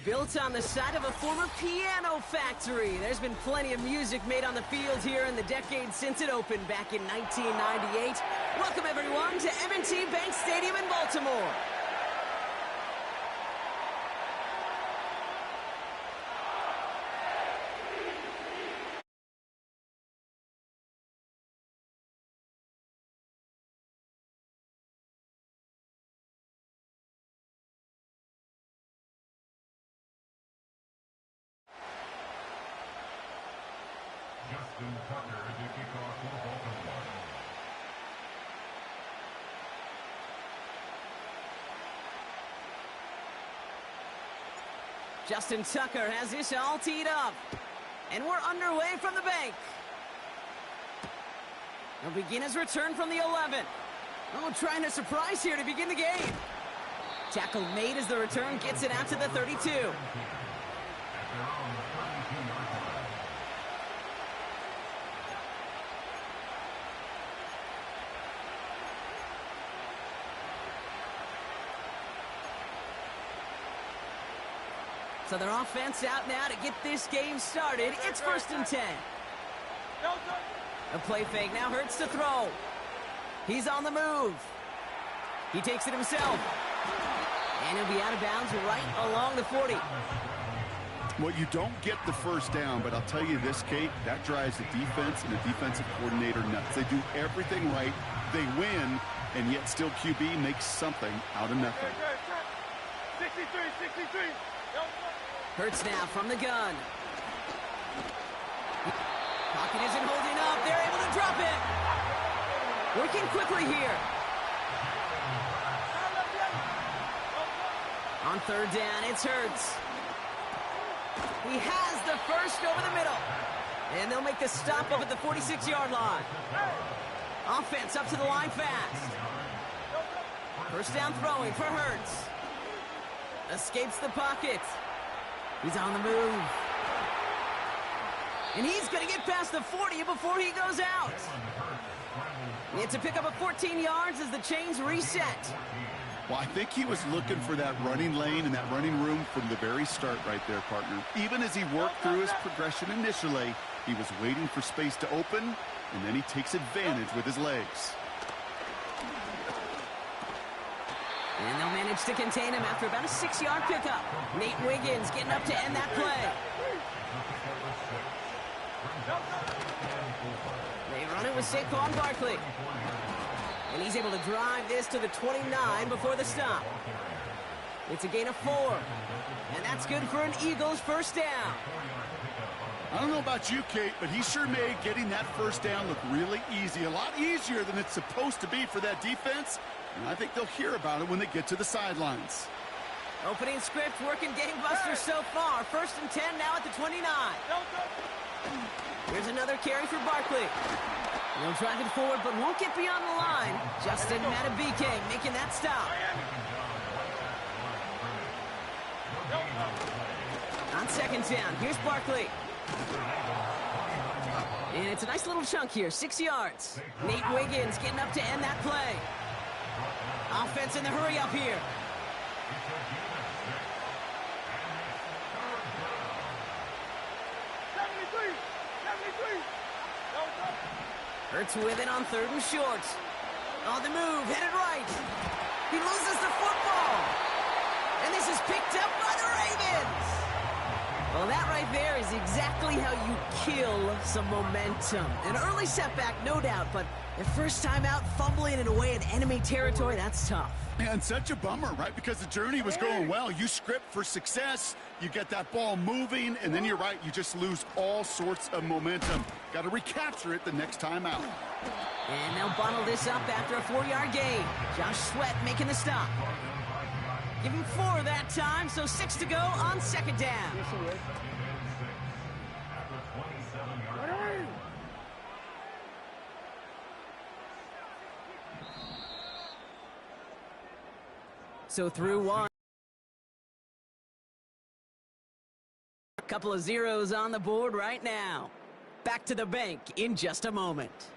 Built on the side of a former piano factory, there's been plenty of music made on the field here in the decade since it opened back in 1998. Welcome, everyone, to M&T Bank Stadium in Baltimore. Justin Tucker has this all teed up. And we're underway from the bank. He'll begin his return from the 11. Oh, trying to surprise here to begin the game. Tackle made as the return gets it out to the 32. So their offense out now to get this game started. It's 1st and 10. A play fake. Now Hurts to throw. He's on the move. He takes it himself. And he'll be out of bounds right along the 40. Well, you don't get the first down, but I'll tell you this, Kate, that drives the defense and the defensive coordinator nuts. They do everything right. They win, and yet still QB makes something out of nothing. 63. Hurts now from the gun. Pocket isn't holding up. They're able to drop it. Working quickly here. On 3rd down, it's Hurts. He has the first over the middle. And they'll make the stop up at the 46-yard line. Offense up to the line fast. 1st down throwing for Hurts. Escapes the pocket. He's on the move. And he's going to get past the 40 before he goes out. It's a pickup of 14 yards as the chains reset. Well, I think he was looking for that running lane and that running room from the very start right there, partner. Even as he worked through his progression initially, he was waiting for space to open, and then he takes advantage with his legs. And they'll manage to contain him after about a 6-yard pickup. Nate Wiggins getting up to end that play. They run it with Saquon Barkley. And he's able to drive this to the 29 before the stop. It's a gain of 4. And that's good for an Eagles first down. I don't know about you, Kate, but he sure made getting that first down look really easy. A lot easier than it's supposed to be for that defense. And I think they'll hear about it when they get to the sidelines. Opening script working gangbusters so far. 1st and 10 now at the 29. Here's another carry for Barkley. He'll drive it forward but won't get beyond the line. Justin Matabike making that stop. On 2nd down, here's Barkley. And it's a nice little chunk here, 6 yards. Nate Wiggins getting up to end that play. Offense in the hurry up here. Hurts with it on 3rd and short. On the move, headed right. He loses the football. And this is picked up by the Ravens. Well, that right there is exactly how you kill some momentum. An early setback, no doubt, but the first time out, fumbling it away in enemy territory, that's tough. And such a bummer, right? Because the journey was going well. You script for success, you get that ball moving, and then you're right, you just lose all sorts of momentum. Got to recapture it the next time out. And they'll bottle this up after a 4-yard gain. Josh Sweat making the stop. Give him 4 that time, so 6 to go on 2nd down. So through 1. A couple of zeros on the board right now. Back to the bank in just a moment.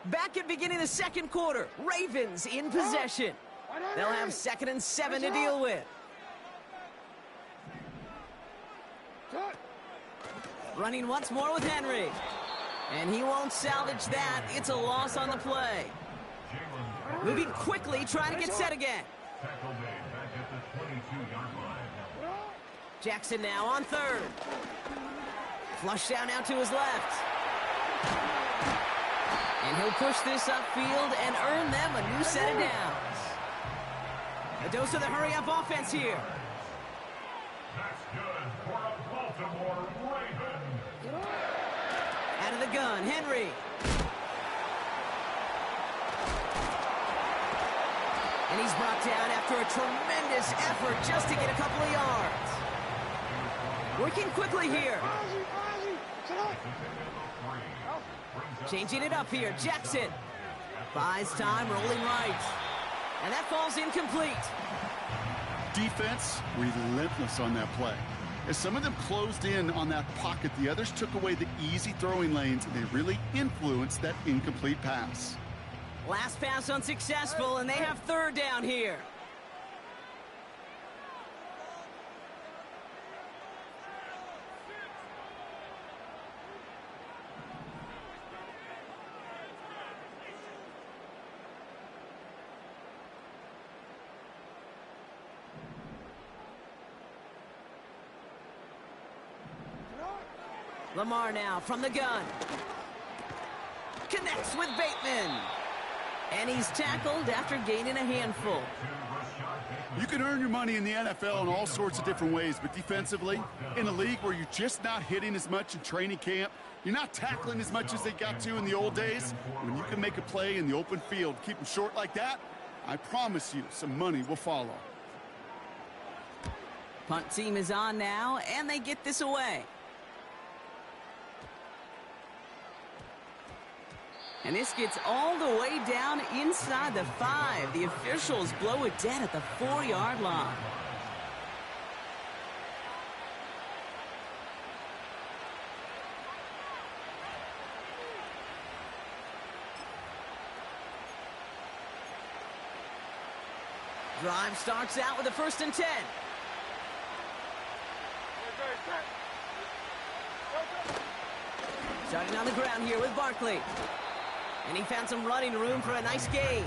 Back at beginning of the second quarter, Ravens in possession. They'll have 2nd and 7 to deal with. Running once more with Henry. And he won't salvage that. It's a loss on the play. Moving quickly, trying to get set again. Jackson now on 3rd. Flush down now to his left. And he'll push this upfield and earn them a new set of downs. A dose of the hurry-up offense here. That's good for a Baltimore Raven. Out of the gun, Henry. And he's brought down after a tremendous effort just to get a couple of yards. Working quickly here. Changing it up here, Jackson. Buys time, rolling right. And that falls incomplete. Defense, relentless on that play. As some of them closed in on that pocket, the others took away the easy throwing lanes, and they really influenced that incomplete pass. Last pass unsuccessful, and they have 3rd down here. Lamar now from the gun. Connects with Bateman. And he's tackled after gaining a handful. You can earn your money in the NFL in all sorts of different ways, but defensively, in a league where you're just not hitting as much in training camp, you're not tackling as much as they got to in the old days, when you can make a play in the open field, keep them short like that, I promise you some money will follow. Punt team is on now, and they get this away. And this gets all the way down inside the 5. The officials blow it dead at the 4-yard line. Drive starts out with a 1st and 10. Starting on the ground here with Barkley. And he found some running room for a nice gain.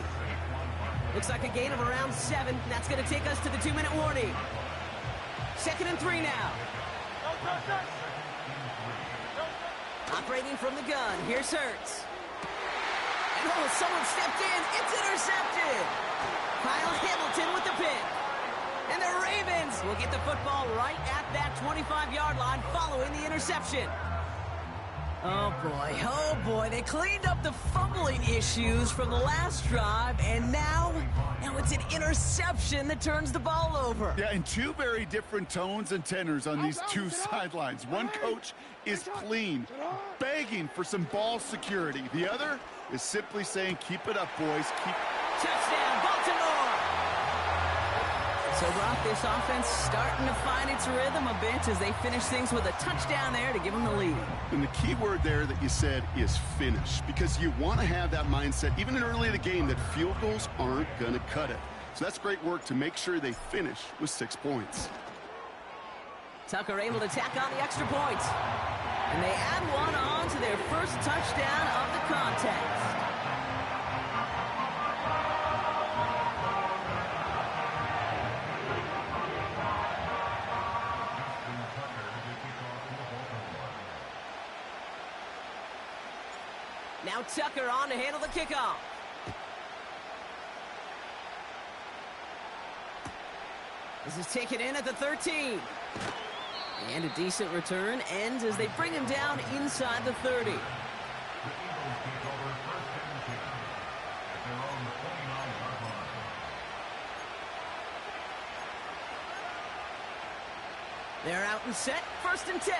Looks like a gain of around 7. That's going to take us to the 2-minute warning. 2nd and 3 now. Operating from the gun. Here's Hurts. And oh, someone stepped in. It's intercepted. Kyle Hamilton with the pick. And the Ravens will get the football right at that 25-yard line following the interception. Oh boy, they cleaned up the fumbling issues from the last drive, and now it's an interception that turns the ball over. Yeah, and 2 very different tones and tenors on these 2 sidelines. One coach is clean, begging for some ball security. The other is simply saying, keep it up, boys. Touchdown, Baltimore! So, Brock, this offense starting to find its rhythm a bit as they finish things with a touchdown there to give them the lead. And the key word there that you said is finish, because you want to have that mindset, even early in the game, that field goals aren't going to cut it. So that's great work to make sure they finish with 6 points. Tucker able to tack on the extra point. And they add one on to their first touchdown of the contest. Now Tucker on to handle the kickoff. This is taken in at the 13. And a decent return ends as they bring him down inside the 30. They're out and set, 1st and 10.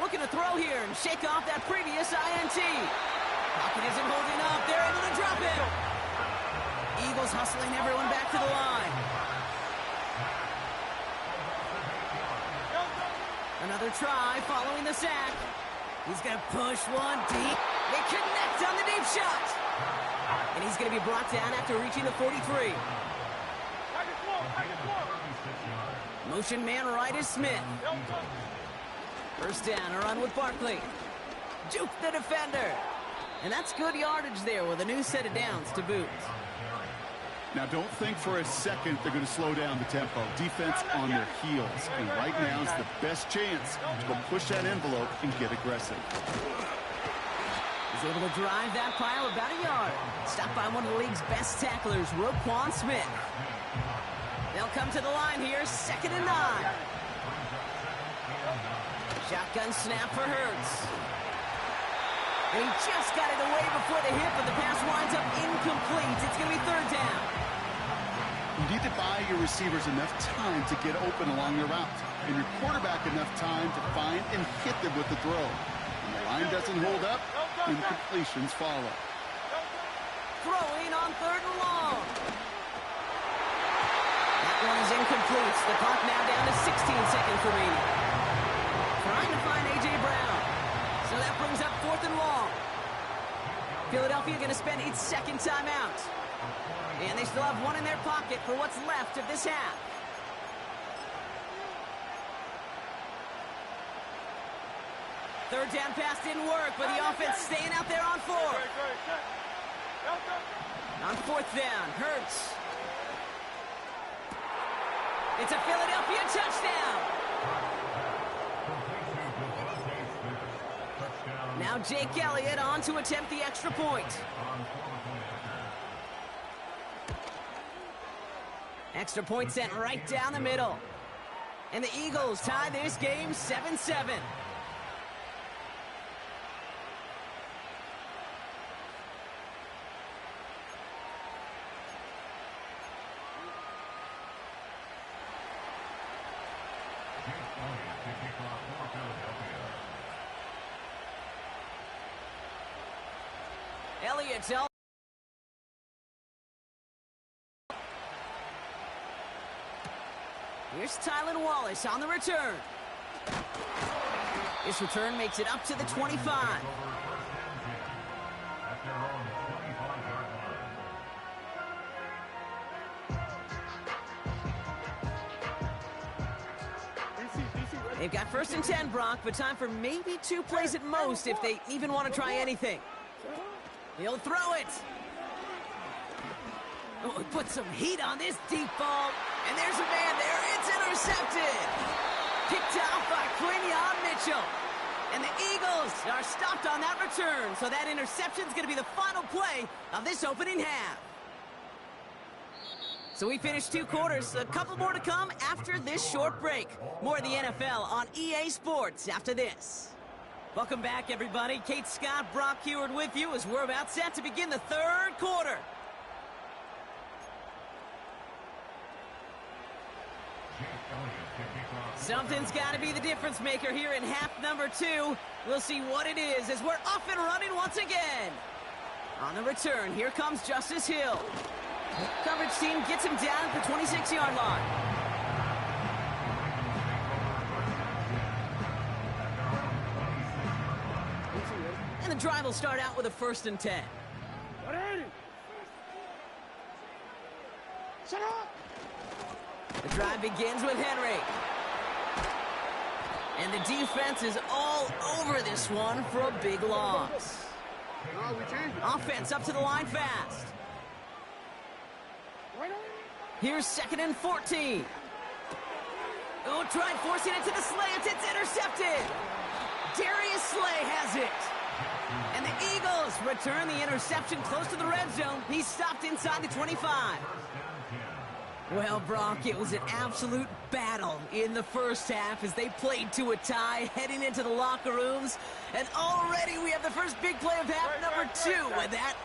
Looking to throw here and shake off that previous INT. Pocket isn't holding up. They're able to drop it. Eagles hustling everyone back to the line. Another try following the sack. He's going to push one deep. They connect on the deep shot. And he's going to be brought down after reaching the 43. Motion man right is Smith. First down, a run with Barkley. Juke the defender. And that's good yardage there with a new set of downs to boot. Now, don't think for a second they're going to slow down the tempo. Defense on their heels. And right now is the best chance to go push that envelope and get aggressive. He's able to drive that pile about a yard. Stopped by one of the league's best tacklers, Roquan Smith. They'll come to the line here, 2nd and 9. Shotgun snap for Hurts. And he just got it away before the hit, but the pass winds up incomplete. It's going to be 3rd down. You need to buy your receivers enough time to get open along their route, and your quarterback enough time to find and hit them with the throw. When the line doesn't hold up, incompletions follow. Throwing on 3rd and long. That one is incomplete. The clock now down to 16 seconds remaining. Trying to find A.J. Brown. So that brings up 4th and long. Philadelphia going to spend its 2nd timeout. And they still have one in their pocket for what's left of this half. Third down pass didn't work, but the offense staying out there on 4th. On 4th down, Hurts. It's a Philadelphia touchdown. Now Jake Elliott on to attempt the extra point. Extra point sent right down the middle. And the Eagles tie this game 7-7. Elliott's out. Here's Tylan Wallace on the return. This return makes it up to the 25. They've got 1st and 10, Brock, but time for maybe 2 plays at most if they even want to try anything. He'll throw it. Oh, he put some heat on this deep ball. And there's a man there. It's intercepted. Picked off by Quinion Mitchell. And the Eagles are stopped on that return. So that interception is going to be the final play of this opening half. So we finished 2 quarters. A couple more to come after this short break. More of the NFL on EA Sports after this. Welcome back, everybody. Kate Scott, Brock Heward with you as we're about set to begin the 3rd quarter. Something's got to be the difference maker here in half number 2. We'll see what it is as we're off and running once again. On the return, here comes Justice Hill. Coverage team gets him down at the 26-yard line. And the drive will start out with a 1st and 10. The drive begins with Henry. And the defense is all over this one for a big loss. Offense up to the line fast. Here's 2nd and 14. Oh, tried forcing it to the slant. It's intercepted. Darius Slay has it. And the Eagles return the interception close to the red zone. He's stopped inside the 25. Well, Brock, it was an absolute battle in the first half as they played to a tie heading into the locker rooms. And already we have the first big play of half number 2 with that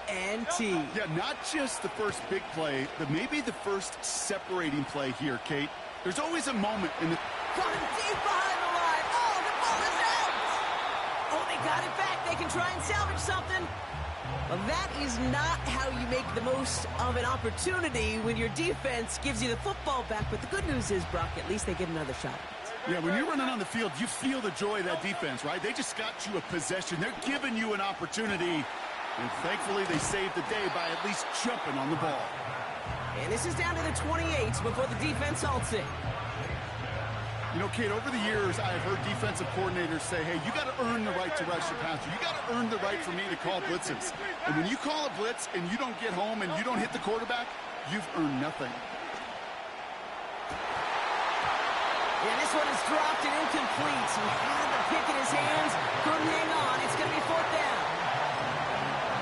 INT. Yeah, not just the first big play, but maybe the first separating play here, Kate. There's always a moment in the... Coming deep behind the line. Oh, the ball is out. Oh, they got it back. They can try and salvage something. Well, that is not how you make the most of an opportunity when your defense gives you the football back. But the good news is, Brock, at least they get another shot. Yeah, when you're running on the field, you feel the joy of that defense, right? They just got you a possession. They're giving you an opportunity. And thankfully, they saved the day by at least jumping on the ball. And this is down to the 28 before the defense halts it. You know, Kate, over the years, I've heard defensive coordinators say, hey, you got to earn the right to rush your passer. You got to earn the right for me to call blitzes. And when you call a blitz and you don't get home and you don't hit the quarterback, you've earned nothing. And this one is dropped and incomplete. He had the pick in his hands, couldn't hang on. It's going to be fourth down.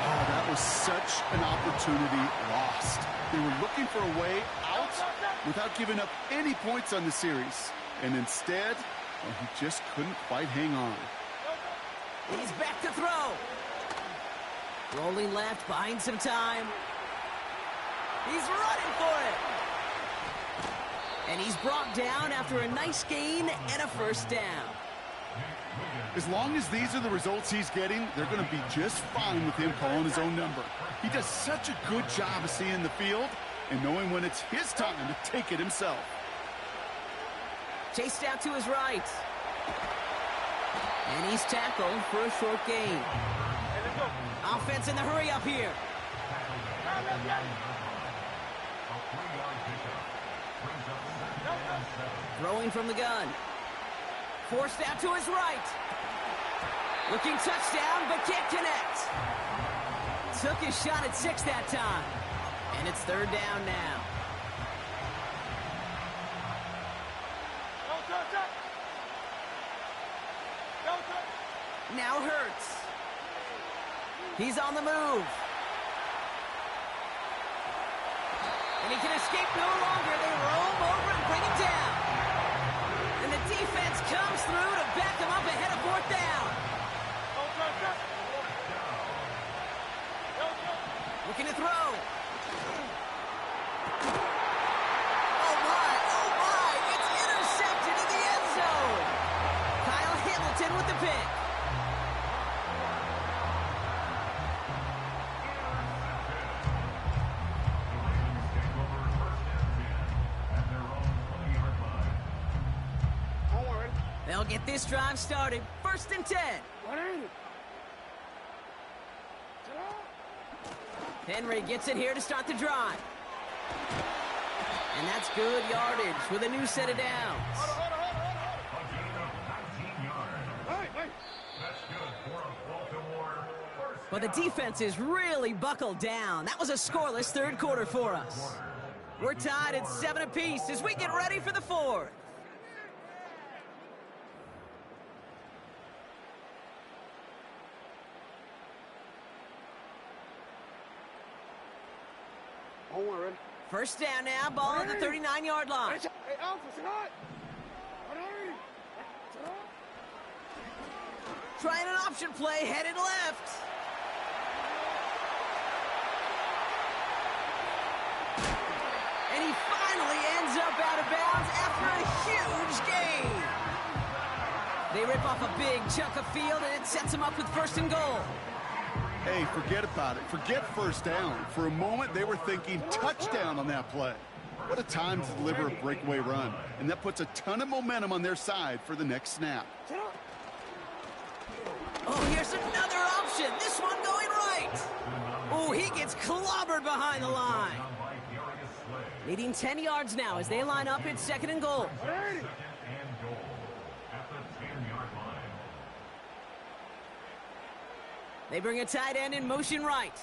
Oh, that was such an opportunity lost. They were looking for a way out without giving up any points on the series. And instead, well, he just couldn't quite hang on. He's back to throw. Rolling left, buying some time. He's running for it. And he's brought down after a nice gain and a first down. As long as these are the results he's getting, they're going to be just fine with him calling his own number. He does such a good job of seeing the field and knowing when it's his time to take it himself. Chased out to his right. And he's tackled for a short gain. Offense in the hurry up here. Throwing from the gun. Forced out to his right. Looking touchdown, but can't connect. Took his shot at 6 that time. And it's third down now. Now Hurts. He's on the move. And he can escape no longer. They roam over and bring him down. And the defense comes through to back him up ahead of fourth down. Looking to throw. Oh my, it's intercepted in the end zone. Kyle Hamilton with the pick. They'll get this drive started. First and 10. Henry gets it here to start the drive. And that's good yardage with a new set of downs. But the defense is really buckled down. That was a scoreless third quarter for us. We're tied at 7 apiece as we get ready for the fourth. First down now, ball at the 39-yard line. Trying an option play, headed left. And he finally ends up out of bounds after a huge gain. They rip off a big chunk of field, and it sets him up with first and goal. Hey, forget about it. Forget first down. For a moment, they were thinking touchdown on that play. What a time to deliver a breakaway run. And that puts a ton of momentum on their side for the next snap. Oh, here's another option. This one going right. Oh, he gets clobbered behind the line. Leading 10 yards now as they line up at second and goal. They bring a tight end in motion right.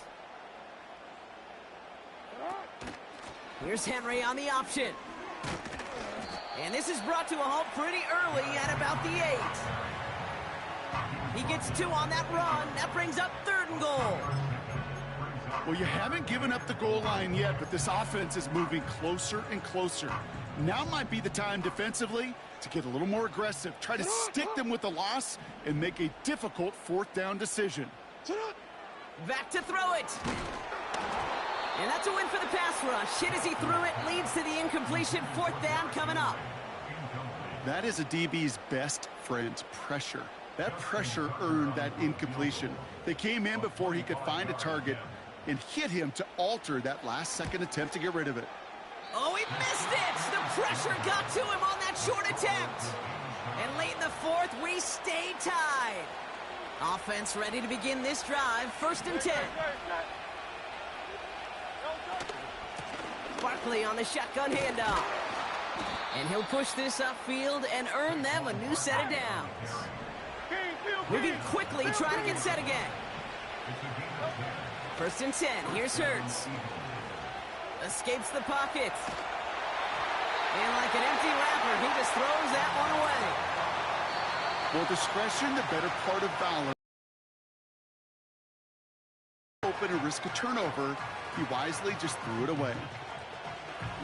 Here's Henry on the option. And this is brought to a halt pretty early at about the 8. He gets 2 on that run. That brings up third and goal. Well, you haven't given up the goal line yet, but this offense is moving closer and closer. Now might be the time defensively to get a little more aggressive, try to stick them with the loss, and make a difficult fourth down decision. Back to throw it. And that's a win for the pass rush. Hit as he threw it, leads to the incompletion. Fourth down coming up. That is a DB's best friend, pressure. That pressure earned that incompletion. They came in before he could find a target and hit him to alter that last-second attempt to get rid of it. Oh, he missed it! The pressure got to him on that short attempt. And late in the fourth, we stay tied. Offense ready to begin this drive. 1st and 10. Barkley on the shotgun handoff. And he'll push this upfield and earn them a new set of downs. Moving quickly, trying to get set again. 1st and 10. Here's Hurts. Escapes the pocket. And like an empty wrapper, he just throws that one away. Well, discretion, the better part of valor. Open and risk a turnover. He wisely just threw it away.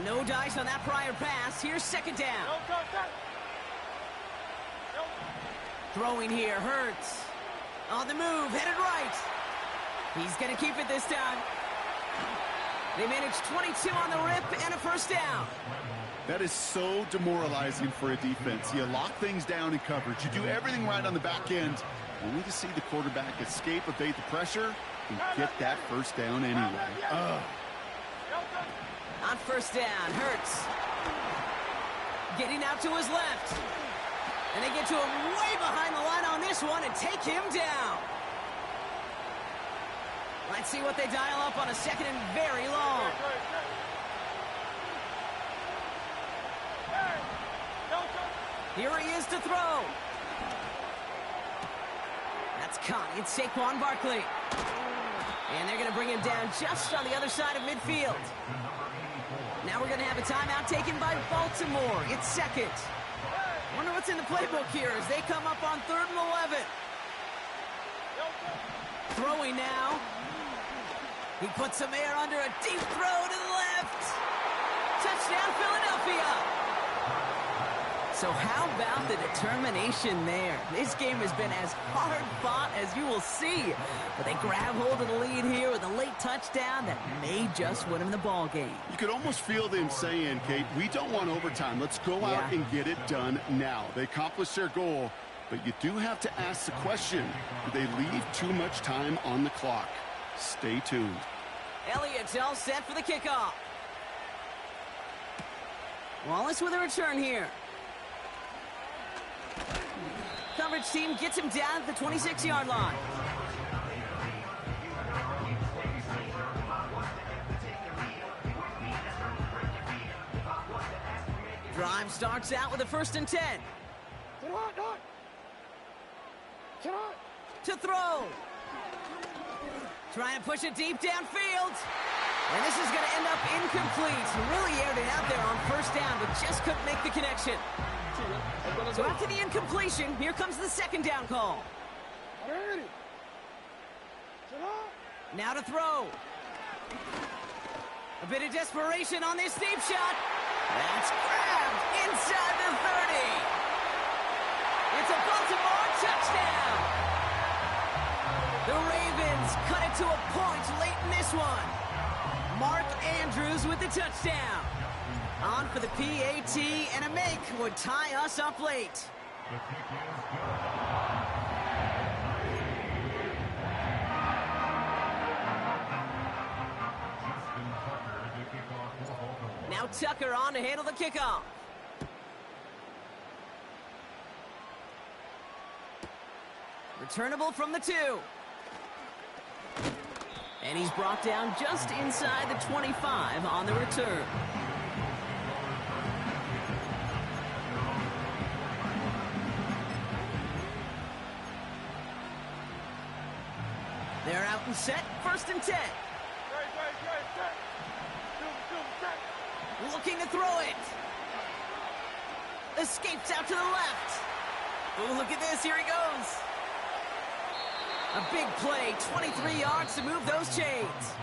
No dice on that prior pass. Here's 2nd down. Throwing here, Hurts. On the move, headed right. He's going to keep it this time. They managed 22 on the rip and a 1st down. That is so demoralizing for a defense. You lock things down in coverage. You do everything right on the back end, only to see the quarterback escape, evade the pressure, and get that 1st down anyway. On 1st down, Hurts. Getting out to his left. And they get to him way behind the line on this one and take him down. Let's see what they dial up on a 2nd and very long. Here he is to throw. That's caught. It's Saquon Barkley. And they're going to bring him down just on the other side of midfield. Now we're going to have a timeout taken by Baltimore. It's 2nd. Wonder what's in the playbook here as they come up on 3rd and 11. Throwing now. He puts some air under a deep throw to the left. Touchdown, Philadelphia. So how about the determination there? This game has been as hard fought as you will see. But they grab hold of the lead here with a late touchdown that may just win them the ball game. You could almost feel them saying, Kate, we don't want overtime. Let's go out and get it done now. They accomplished their goal, but you do have to ask the question, do they leave too much time on the clock? Stay tuned. Elliott's all set for the kickoff. Wallace with a return here. Coverage team gets him down at the 26-yard line. Drive starts out with a 1st and 10. To throw. Trying to push it deep downfield. And this is going to end up incomplete. Really aired it out there on 1st down, but just couldn't make the connection. So after the incompletion, here comes the 2nd down call. Now to throw. A bit of desperation on this deep shot. That's grabbed inside the 30. It's a Baltimore touchdown. The Ravens cut it to a point late in this one. Mark Andrews with the touchdown. On for the PAT, and a make would tie us up late. Now Tucker on to handle the kickoff. Returnable from the 2. And he's brought down just inside the 25 on the return. They're out and set, 1st and 10. Looking to throw it. Escapes out to the left. Oh, look at this, here he goes. A big play, 23 yards to move those chains.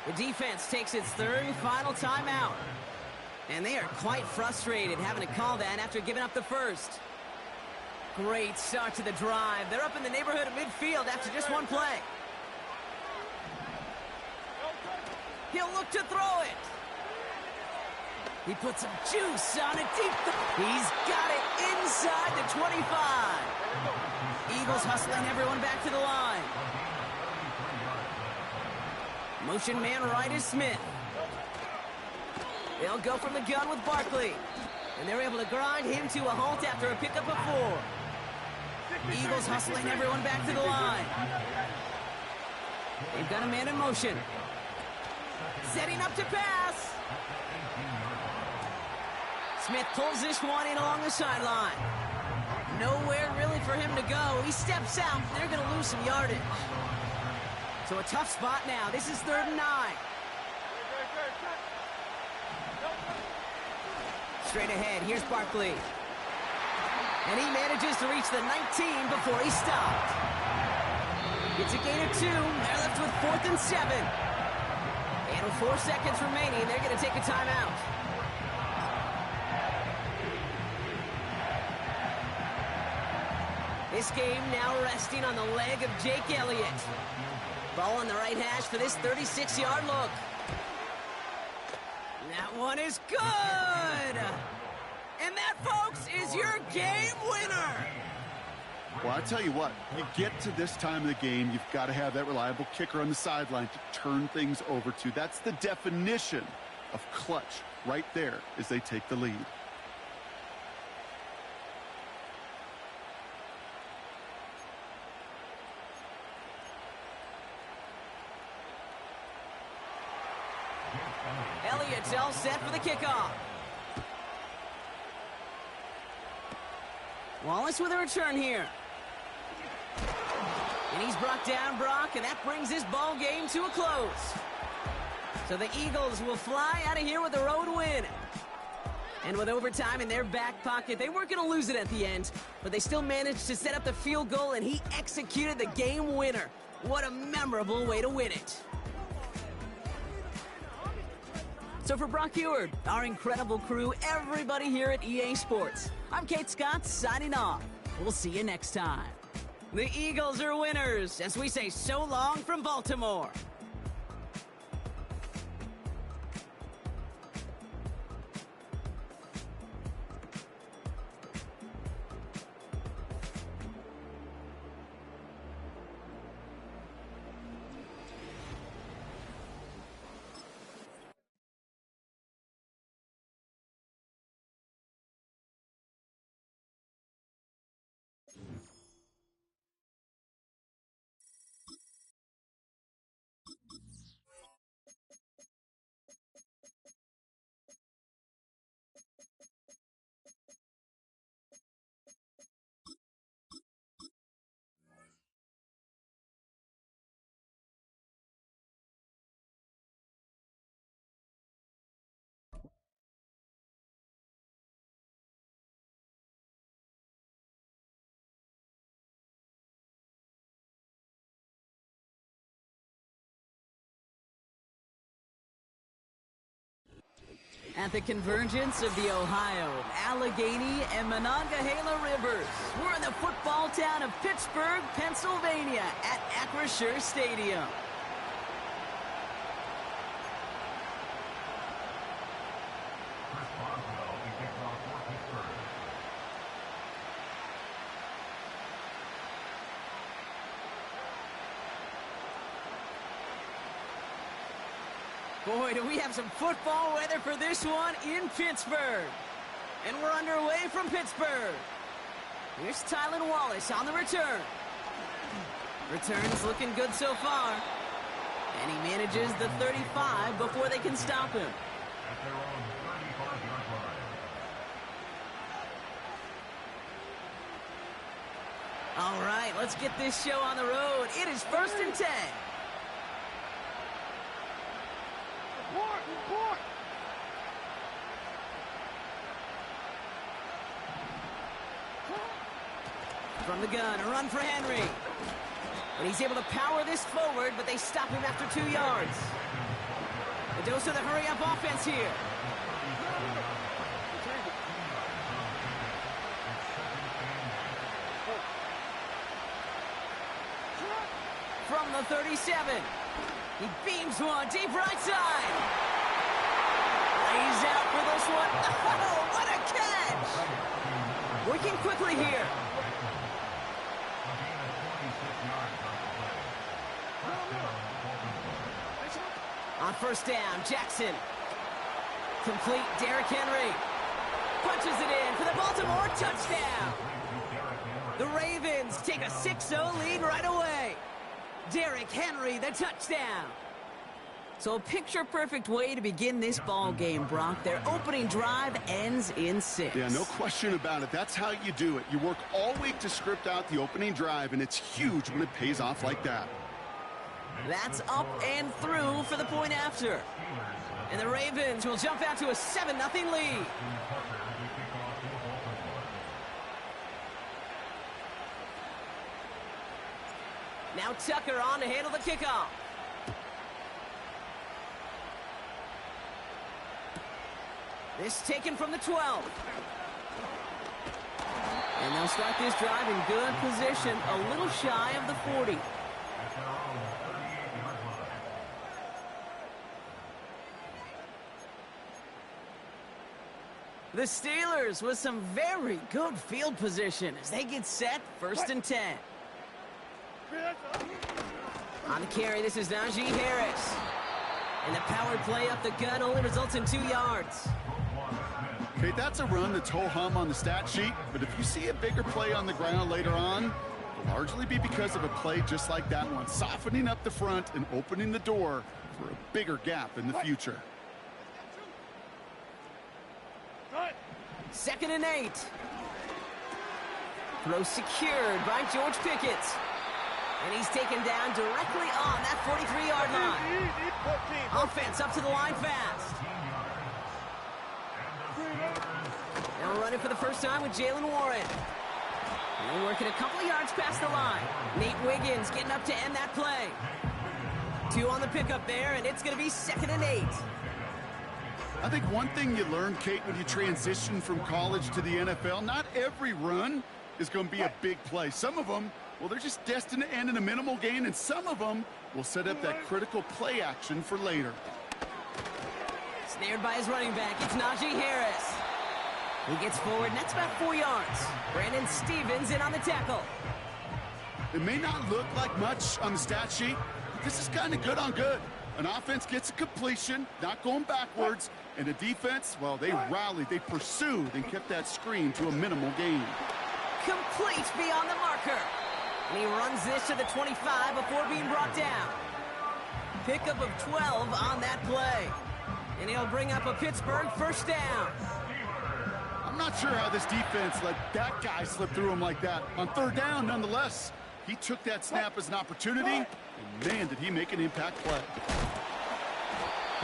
The defense takes its 3rd and final timeout. And they are quite frustrated having to call that after giving up the 1st. Great start to the drive. They're up in the neighborhood of midfield after just one play. He'll look to throw it. He puts some juice on it deep. He's got it inside the 25. Eagles hustling everyone back to the line. Motion man right is Smith. They'll go from the gun with Barkley. And they're able to grind him to a halt after a pickup of 4. Eagles hustling everyone back to the line. They've got a man in motion. Setting up to pass. Smith pulls this one in along the sideline. Nowhere really for him to go. He steps out. They're going to lose some yardage. So a tough spot now. This is 3rd and 9. Straight ahead, here's Barkley. And he manages to reach the 19 before he stopped. It's a gain of 2. They're left with 4th and 7. And with 4 seconds remaining, they're going to take a timeout. This game now resting on the leg of Jake Elliott. Ball on the right hash for this 36-yard look. That one is good! And that, folks, is your game winner! Well, I tell you what, you get to this time of the game, you've got to have that reliable kicker on the sideline to turn things over to. That's the definition of clutch right there as they take the lead. Elliott's all set for the kickoff. Wallace with a return here. And he's brought down, Brock, and that brings this ball game to a close. So the Eagles will fly out of here with a road win. And with overtime in their back pocket, they weren't going to lose it at the end, but they still managed to set up the field goal, and he executed the game winner. What a memorable way to win it. So for Brock Heward, our incredible crew, everybody here at EA Sports, I'm Kate Scott signing off. We'll see you next time. The Eagles are winners as we say so long from Baltimore. At the convergence of the Ohio, Allegheny, and Monongahela Rivers, we're in the football town of Pittsburgh, Pennsylvania, at Acrisure Stadium. Boy, do we have some football weather for this one in Pittsburgh. And we're underway from Pittsburgh. Here's Tylan Wallace on the return. Return's looking good so far. And he manages the 35 before they can stop him. At their own 35-yard line. All right, let's get this show on the road. It is 1st and 10. From the gun, a run for Henry. And he's able to power this forward, but they stop him after 2 yards. The dose of the hurry-up offense here. From the 37. He beams one deep right side. Lays out for this one. Oh, what a catch! Working quickly here. On 1st down, Jackson. Complete, Derrick Henry. punches it in for the Baltimore touchdown. The Ravens take a 6-0 lead right away. Derrick Henry, the touchdown. So a picture-perfect way to begin this ball game, Brock. Their opening drive ends in 6. Yeah, no question about it. That's how you do it. You work all week to script out the opening drive, and it's huge when it pays off like that. That's up and through for the point after. And the Ravens will jump out to a 7-0 lead. Now Tucker on to handle the kickoff. This taken from the 12. And they'll start this drive in good position, a little shy of the 40. The Steelers with some very good field position as they get set, 1st and 10. On the carry, this is Najee Harris. And the power play up the gut only results in 2 yards. Okay, that's a run that's ho-hum on the stat sheet, but if you see a bigger play on the ground later on, it'll largely be because of a play just like that one, softening up the front and opening the door for a bigger gap in the future. 2nd and 8. Throw secured by George Pickett. And he's taken down directly on that 43-yard line. Offense up to the line fast. Now running for the first time with Jalen Warren. And working a couple of yards past the line. Nate Wiggins getting up to end that play. 2 on the pickup there, and it's going to be 2nd and 8. I think one thing you learn, Kate, when you transition from college to the NFL, not every run is going to be a big play. Some of them, well, they're just destined to end in a minimal gain, and some of them will set up that critical play action for later. Snared by his running back, it's Najee Harris. He gets forward, and that's about 4 yards. Brandon Stevens in on the tackle. It may not look like much on the stat sheet, but this is kind of good on good. An offense gets a completion, not going backwards, and the defense, well, they rallied, they pursued, and kept that screen to a minimal gain. Complete beyond the marker. And he runs this to the 25 before being brought down. Pickup of 12 on that play. And he'll bring up a Pittsburgh 1st down. I'm not sure how this defense let that guy slip through him like that. On 3rd down, nonetheless, he took that snap as an opportunity, and man, did he make an impact play.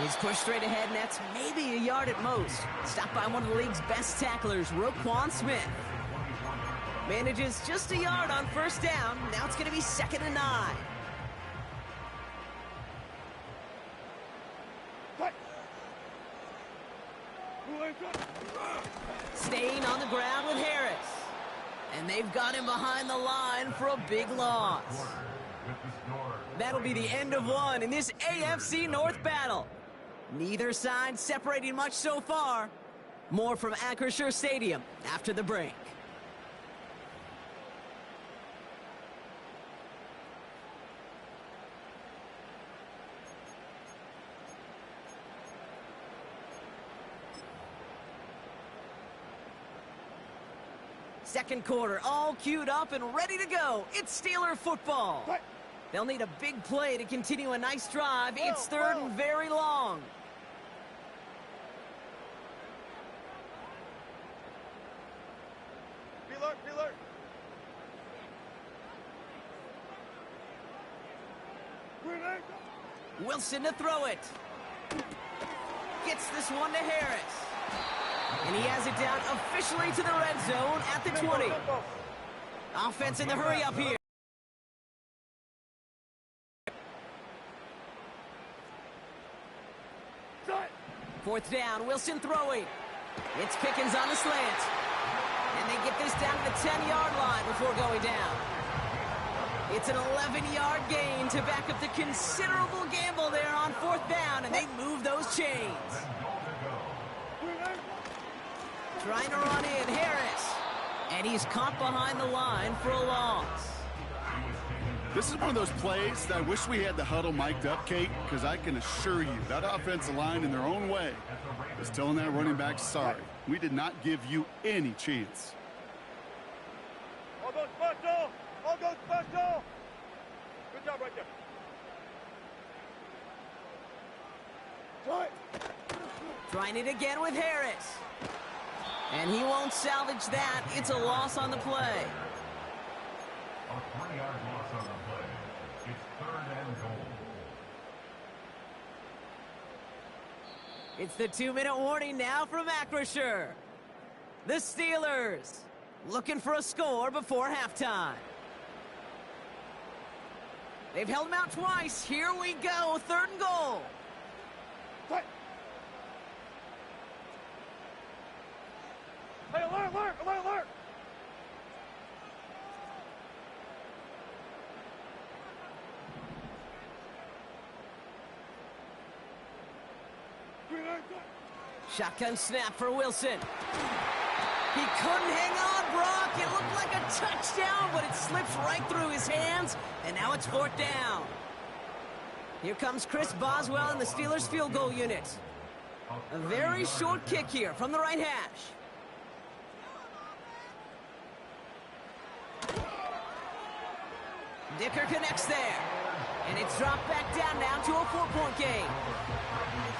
He's pushed straight ahead, and that's maybe a yard at most. Stopped by one of the league's best tacklers, Roquan Smith. Manages just a yard on 1st down. Now it's going to be 2nd and 9. Staying on the ground with Harris. And they've got him behind the line for a big loss. That'll be the end of one in this AFC North battle. Neither side separating much so far. More from Acrisure Stadium after the break. Second quarter, all queued up and ready to go. It's Steeler football. They'll need a big play to continue a nice drive. It's 3rd and very long. Alert. Wilson to throw it. Gets this one to Harris. And he has it down officially to the red zone at the 20. Offense in the hurry up here. Fourth down, Wilson throwing. It's Pickens on the slant. And they get this down to the 10-yard line before going down. It's an 11-yard gain to back up the considerable gamble there on 4th down, and they move those chains. Trying to run in, Harris. And he's caught behind the line for a loss. This is one of those plays that I wish we had the huddle mic'd up, Kate, because I can assure you that offensive line in their own way is telling that running back sorry. We did not give you any chance. All goes special! All goes special! Good job right there. Try it. Trying it again with Harris. And he won't salvage that. It's a loss on the play. A 3-yard loss on the play. It's 3rd and goal. It's the 2-minute warning now from Acrisure. The Steelers looking for a score before halftime. They've held them out twice. Here we go, 3rd and goal. Hey, alert, alert, alert, alert! Shotgun snap for Wilson. He couldn't hang on, Brock. It looked like a touchdown, but it slips right through his hands, and now it's 4th down. Here comes Chris Boswell in the Steelers field goal unit. A very short kick here from the right hash. Dicker connects there. And it's dropped back down now to a 4-point game.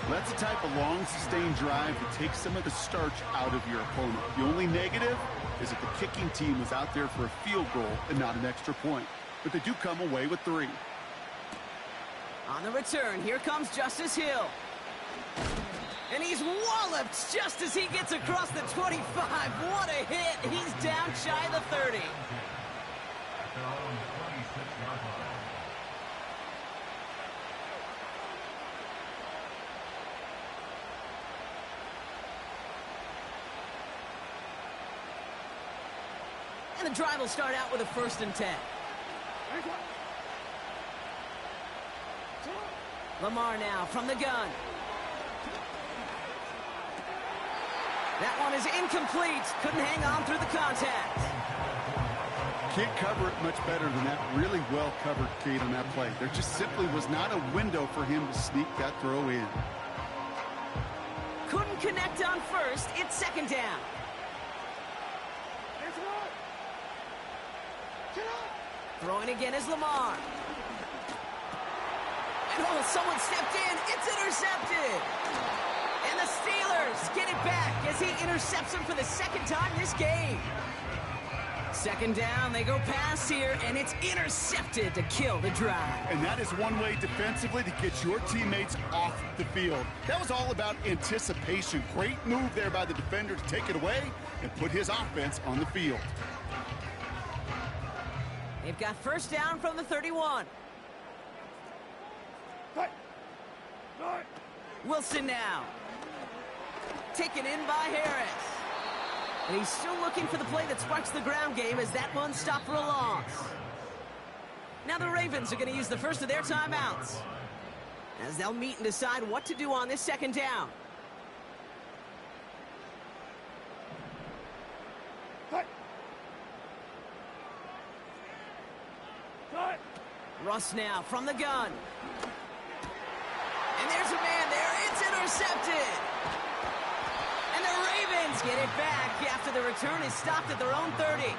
That's the type of long, sustained drive that takes some of the starch out of your opponent. The only negative is that the kicking team was out there for a field goal and not an extra point. But they do come away with 3. On the return, here comes Justice Hill. And he's walloped just as he gets across the 25. What a hit. He's down shy of the 30. At their own 26-yard line. And the drive will start out with a 1st and 10. Lamar now from the gun. That one is incomplete. Couldn't hang on through the contact. Can't cover it much better than that. Really well covered, Kate, on that play. There just simply was not a window for him to sneak that throw in. Couldn't connect on 1st. It's 2nd down. Throwing again is Lamar. And oh, someone stepped in. It's intercepted. And the Steelers get it back as he intercepts him for the 2nd time this game. 2nd down, they go pass here, and it's intercepted to kill the drive. And that is one way defensively to get your teammates off the field. That was all about anticipation. Great move there by the defender to take it away and put his offense on the field. They've got 1st down from the 31. Wilson now. Taken in by Harris. And he's still looking for the play that sparks the ground game as that one stopped for a loss. Now the Ravens are going to use the first of their timeouts as they'll meet and decide what to do on this 2nd down. Russ now from the gun. And there's a man there. It's intercepted. And the Ravens get it back after the return is stopped at their own 30.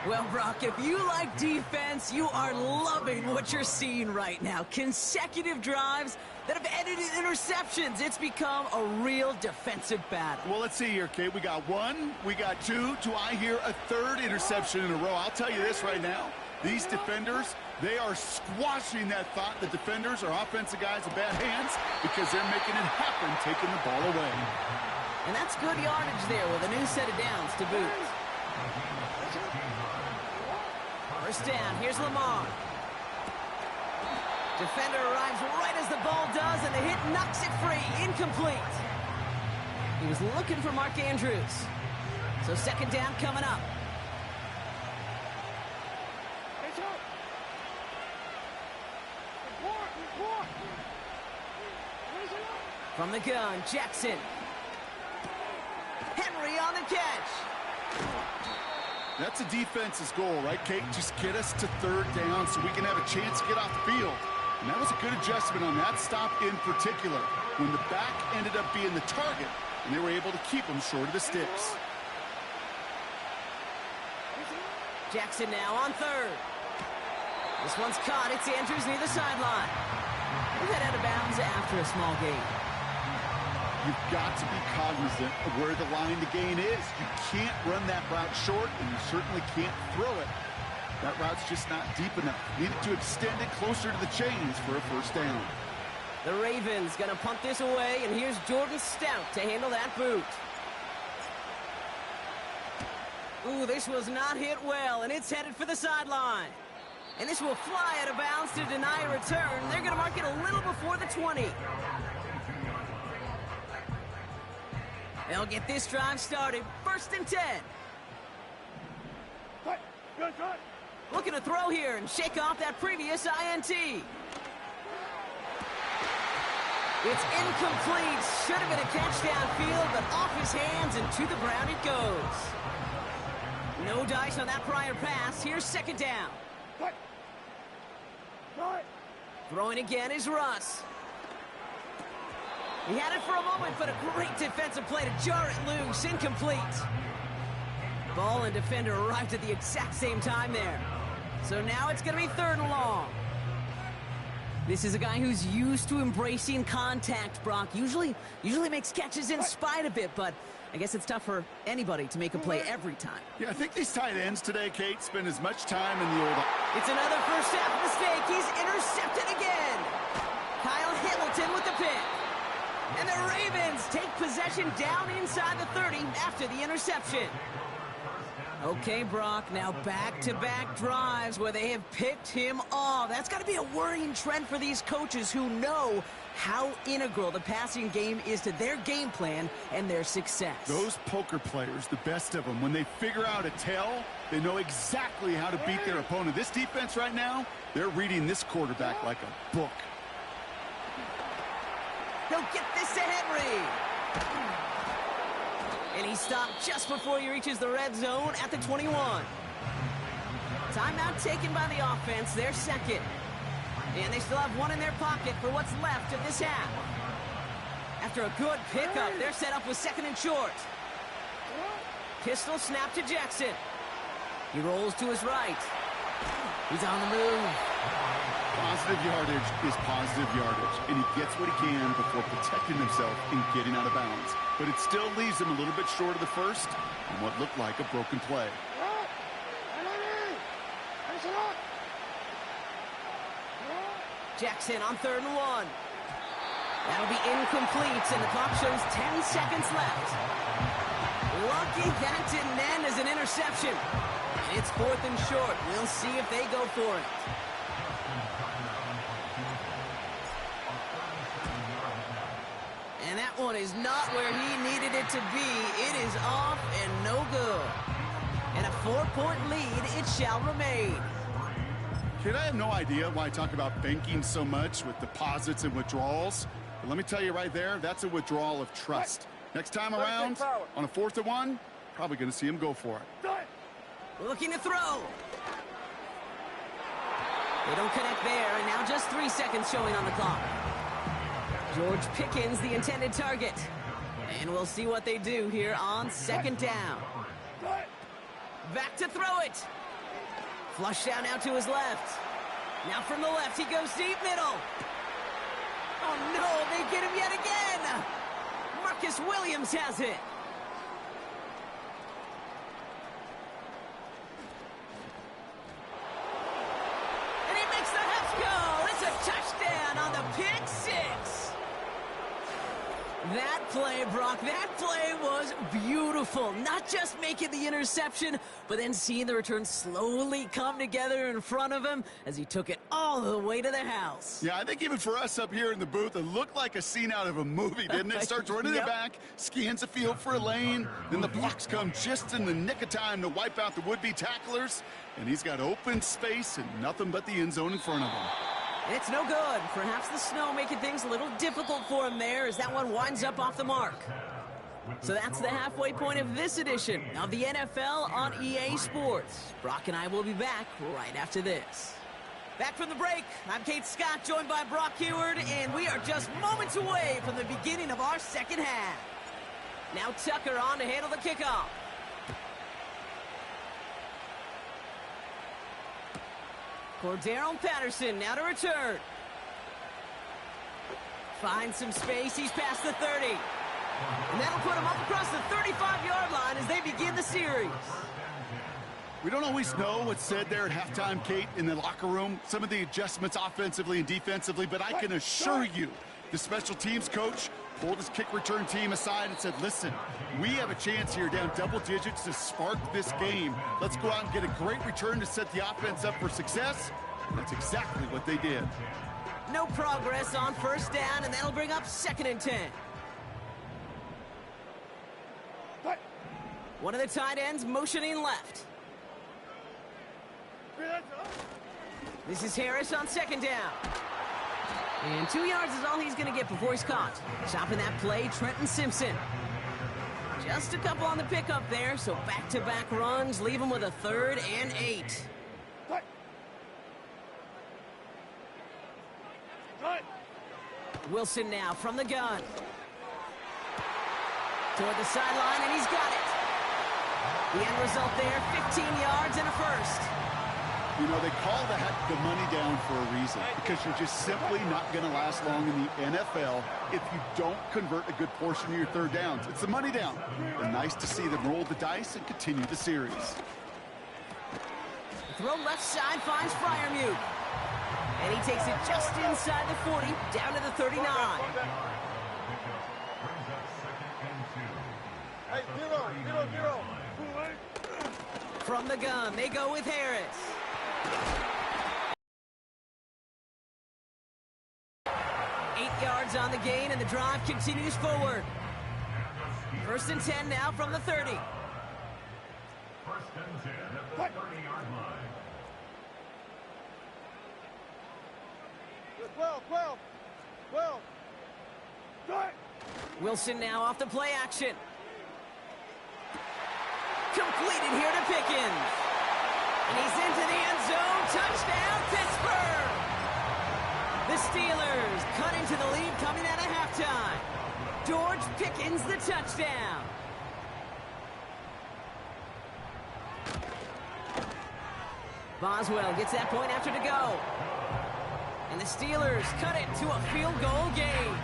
Well, Brock, if you like defense, you are loving what you're seeing right now. Consecutive drives that have ended in interceptions. It's become a real defensive battle. Well, let's see here, Kate. We got 1, we got 2. Do I hear a 3rd interception in a row? I'll tell you this right now. These defenders, they are squashing that thought. The defenders are offensive guys in bad hands because they're making it happen, taking the ball away. And that's good yardage there with a new set of downs to boot. 1st down, here's Lamar. Defender arrives right as the ball does, and the hit knocks it free. Incomplete. He was looking for Mark Andrews. So 2nd down coming up. From the gun, Jackson. Henry on the catch. That's a defense's goal, right, Kate? Just get us to 3rd down so we can have a chance to get off the field. And that was a good adjustment on that stop in particular. When the back ended up being the target, and they were able to keep him short of the sticks. Jackson now on third. This one's caught. It's Andrews near the sideline. We'll head out of bounds after a small gain. You've got to be cognizant of where the line to gain is. You can't run that route short, and you certainly can't throw it. That route's just not deep enough. Needed to extend it closer to the chains for a first down. The Ravens going to punt this away, and here's Jordan Stout to handle that boot. Ooh, this was not hit well, and it's headed for the sideline. And this will fly out of bounds to deny a return. They're going to mark it a little before the 20. They'll get this drive started. 1st and 10. Looking to throw here and shake off that previous INT. It's incomplete. Should have been a catch downfield, but off his hands and to the ground it goes. No dice on that prior pass. Here's 2nd down. Throwing again is Russ. He had it for a moment, but a great defensive play to jar it loose. Incomplete. Ball and defender arrived at the exact same time there. So now it's going to be 3rd and long. This is a guy who's used to embracing contact, Brock. Usually makes catches in spite of it, but I guess it's tough for anybody to make a play every time. Yeah, I think these tight ends today, Kate, spend as much time in the old... It's another first half mistake. He's intercepted again. Kyle Hamilton with the pick. And the Ravens take possession down inside the 30 after the interception. Okay, Brock, now back-to-back drives where they have picked him off. That's got to be a worrying trend for these coaches who know how integral the passing game is to their game plan and their success. Those poker players, the best of them, when they figure out a tell, they know exactly how to beat their opponent. This defense right now, they're reading this quarterback like a book. He'll get this to Henry. And he stopped just before he reaches the red zone at the 21. Timeout taken by the offense, their 2nd. And they still have one in their pocket for what's left of this half. After a good pickup, they're set up with 2nd and short. Pistol snap to Jackson. He rolls to his right. He's on the move. Positive yardage is positive yardage, and he gets what he can before protecting himself and getting out of bounds. But it still leaves him a little bit short of the first and what looked like a broken play. Jackson on 3rd and 1. That'll be incomplete, and the clock shows 10 seconds left. Lucky that didn't end as an interception. And it's 4th and short. We'll see if they go for it. And that one is not where he needed it to be. It is off and no good. And a 4-point lead, it shall remain. Kid, I have no idea why I talk about banking so much with deposits and withdrawals. But let me tell you right there, that's a withdrawal of trust. Next time around, on a 4th and 1, probably going to see him go for it. Looking to throw. They don't connect there, and now just 3 seconds showing on the clock. George Pickens, the intended target. And we'll see what they do here on 2nd down. Back to throw it. Flush down now to his left. Now from the left, he goes deep middle. Oh, no, they get him yet again. Marcus Williams has it. And he makes the Heffs go. It's a touchdown on the pick 6. That play, Brock, that play was beautiful. Not just making the interception, but then seeing the return slowly come together in front of him as he took it all the way to the house. Yeah, I think even for us up here in the booth, it looked like a scene out of a movie, didn't it? Starts running it back, scans the field for a lane, then the blocks come just in the nick of time to wipe out the would-be tacklers, and he's got open space and nothing but the end zone in front of him. And it's no good. Perhaps the snow making things a little difficult for him there as that one winds up off the mark. So that's the halfway point of this edition of the NFL on EA Sports. Brock and I will be back right after this. Back from the break, I'm Kate Scott, joined by Brock Heward, and we are just moments away from the beginning of our 2nd half. Now Tucker on to handle the kickoff. Cordero Patterson now to return. Finds some space. He's past the 30. And that'll put him up across the 35-yard line as they begin the series. We don't always know what's said there at halftime, Kate, in the locker room. Some of the adjustments offensively and defensively, but I can assure you the special teams coach pulled his kick return team aside and said, listen, we have a chance here down double digits to spark this game. Let's go out and get a great return to set the offense up for success. And that's exactly what they did. No progress on first down, and that'll bring up 2nd and 10. One of the tight ends motioning left. This is Harris on 2nd down. And 2 yards is all he's going to get before he's caught. Chopping that play, Trenton Simpson. Just a couple on the pickup there, so back-to-back runs leave him with a 3rd and 8. Wilson now from the gun. Toward the sideline, and he's got it. The end result there, 15 yards and a first. You know, they call that the money down for a reason, because you're just simply not going to last long in the NFL if you don't convert a good portion of your 3rd downs. It's the money down. And nice to see them roll the dice and continue the series. Throw left side finds Freiermuth. And he takes it just inside the 40, down to the 39. Hey, zero. From the gun, they go with Harris. 8 yards on the gain, and the drive continues forward. 1st and 10 now from the 30. 1st and 10 at the 30-yard line. 12. Wilson now off the play action. Completed here to Pickens. And he's into the end zone. Touchdown, Pittsburgh! The Steelers cut into the lead coming out of halftime. George Pickens the touchdown. Boswell gets that point after to go. And the Steelers cut it to a field goal game.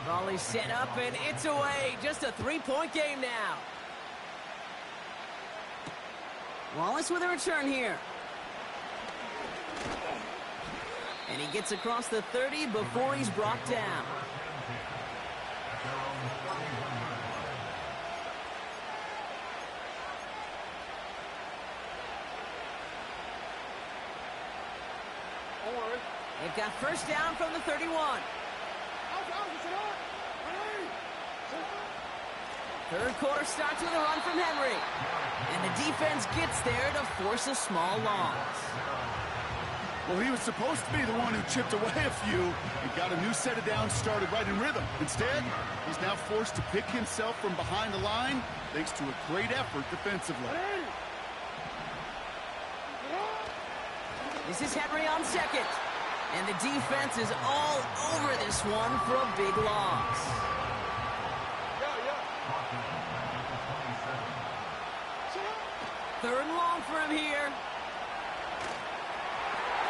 Volley set up, and it's away. Just a 3-point game now. Wallace with a return here. And he gets across the 30 before he's brought down. They've got first down from the 31. 3rd quarter starts with a run from Henry. And the defense gets there to force a small loss. Well, he was supposed to be the one who chipped away a few and got a new set of downs started right in rhythm. Instead, he's now forced to pick himself from behind the line thanks to a great effort defensively. This is Henry on 2nd. And the defense is all over this one for a big loss. 3rd and long for him here.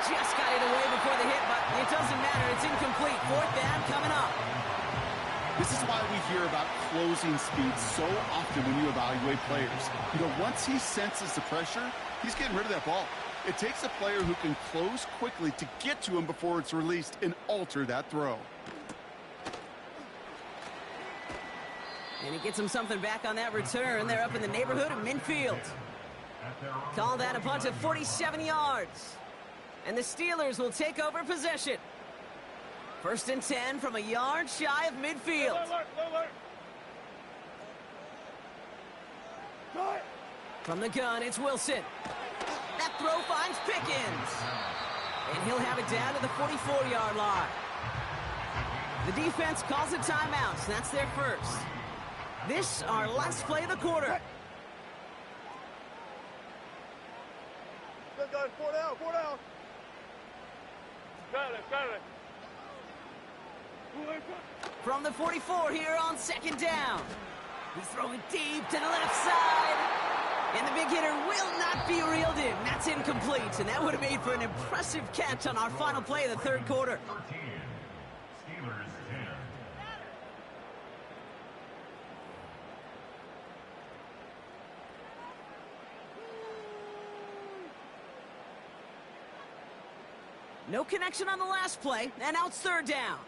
Just got it away before the hit, but it doesn't matter. It's incomplete. 4th down coming up. This is why we hear about closing speed so often when you evaluate players. You know, once he senses the pressure, he's getting rid of that ball. It takes a player who can close quickly to get to him before it's released and alter that throw. And he gets him something back on that return. They're up in the neighborhood of midfield. Call that a punt of 47 yards. And the Steelers will take over possession. 1st and 10 from a yard shy of midfield. From the gun, it's Wilson. That throw finds Pickens. And he'll have it down to the 44-yard line. The defense calls a timeout, so that's their first. This, our last play of the quarter. Good guys, 4 down. Got it. From the 44 here on second down. He's throwing deep to the left side. And the big hitter will not be reeled in. That's incomplete, and that would have made for an impressive catch on our final play of the third quarter. 13. Steelers 10. No connection on the last play, and now it's third down.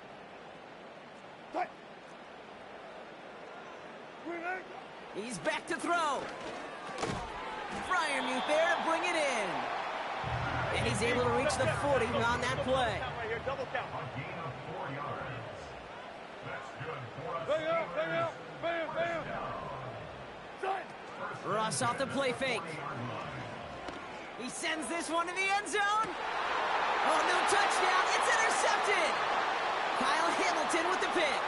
He's back to throw. Fryermuth there to bring it in. And he's able to reach the 40 on that play. Double count. A gain of 4 yards. That's good for us. Bam, bam. Russ off the play fake. He sends this one to the end zone. Oh, no touchdown. It's intercepted. Kyle Hamilton with the pick.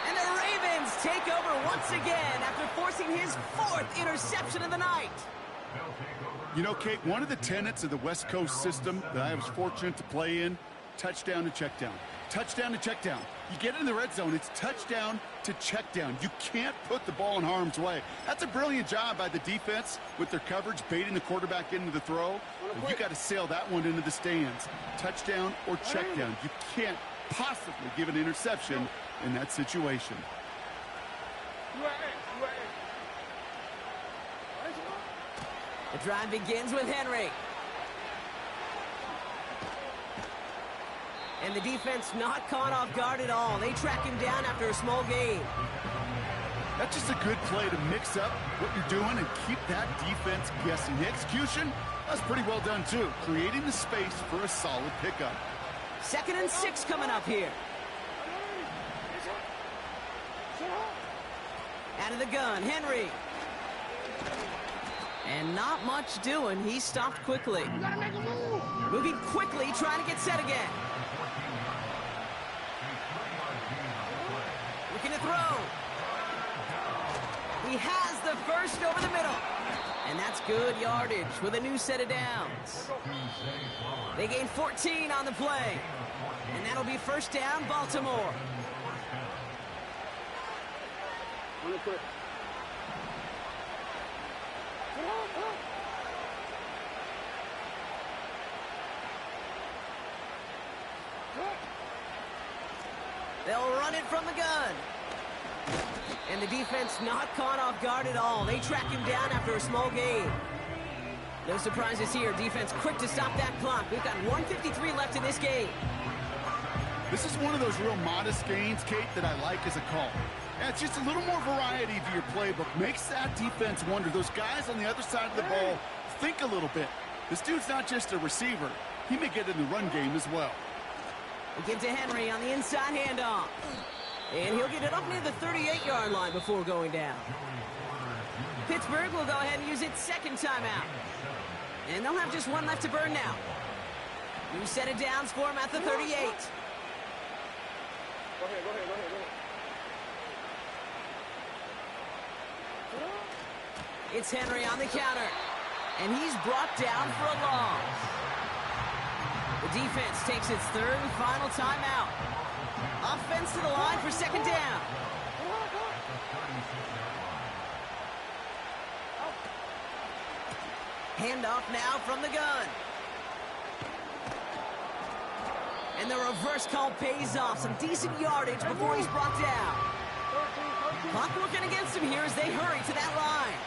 And the Ravens take over once again after forcing his 4th interception of the night. You know, Kate, one of the tenets of the West Coast system that I was fortunate to play in, touchdown to check down. Touchdown to check down. You get in the red zone, it's touchdown to check down. You can't put the ball in harm's way. That's a brilliant job by the defense with their coverage, baiting the quarterback into the throw. But you got to sail that one into the stands. Touchdown or check down. You can't possibly give an interception in that situation. The drive begins with Henry. And the defense not caught off guard at all. They track him down after a small gain. That's just a good play to mix up what you're doing and keep that defense guessing. The execution, that's pretty well done too. Creating the space for a solid pickup. 2nd and 6 coming up here. Out of the gun, Henry. And not much doing. He stopped quickly. Moving quickly, trying to get set again. Looking to throw. He has the first over the middle. And that's good yardage with a new set of downs. They gain 14 on the play. And that'll be first down, Baltimore. They'll run it from the gun. And the defense not caught off guard at all. They track him down after a small gain. No surprises here. Defense quick to stop that clock. We've got 1:53 left in this game. This is one of those real modest gains, Kate, that I like as a call. And it's just a little more variety to your playbook. Makes that defense wonder. Those guys on the other side of the ball think a little bit. This dude's not just a receiver. He may get in the run game as well. We get to Henry on the inside handoff. And he'll get it up near the 38-yard line before going down. Pittsburgh will go ahead and use its 2nd timeout. And they'll have just one left to burn now. New set of downs for him at the 38. Go ahead. It's Henry on the counter. And he's brought down for a loss. The defense takes its 3rd and final timeout. Offense to the line for 2nd down. Handoff now from the gun. And the reverse call pays off. Some decent yardage before he's brought down. Clock working against him here as they hurry to that line.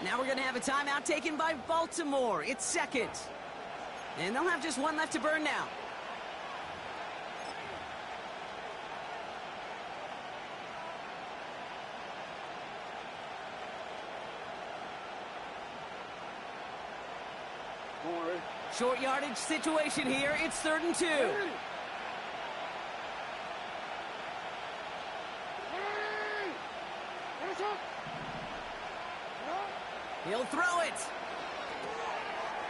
Now we're going to have a timeout taken by Baltimore. It's 2nd. And they'll have just one left to burn now. Short yardage situation here. It's 3rd and 2. He'll throw it.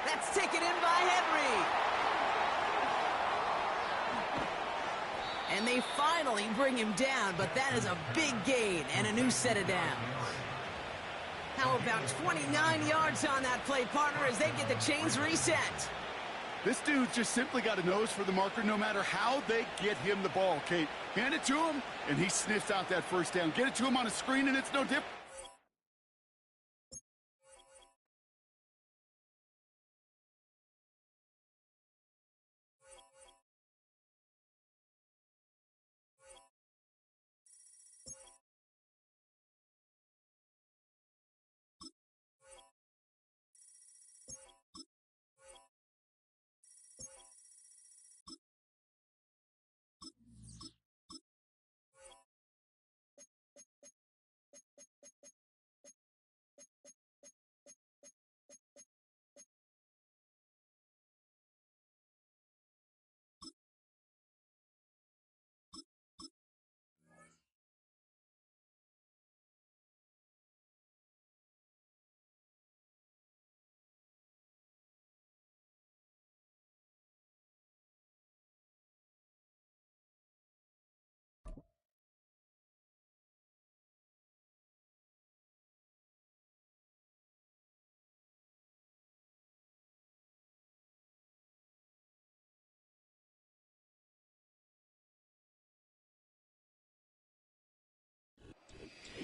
That's taken in by Henry. And they finally bring him down, but that is a big gain and a new set of downs. How about 29 yards on that play, partner, as they get the chains reset? This dude's just simply got a nose for the marker no matter how they get him the ball, Kate. Hand it to him, and he sniffs out that first down. Get it to him on a screen, and it's no different.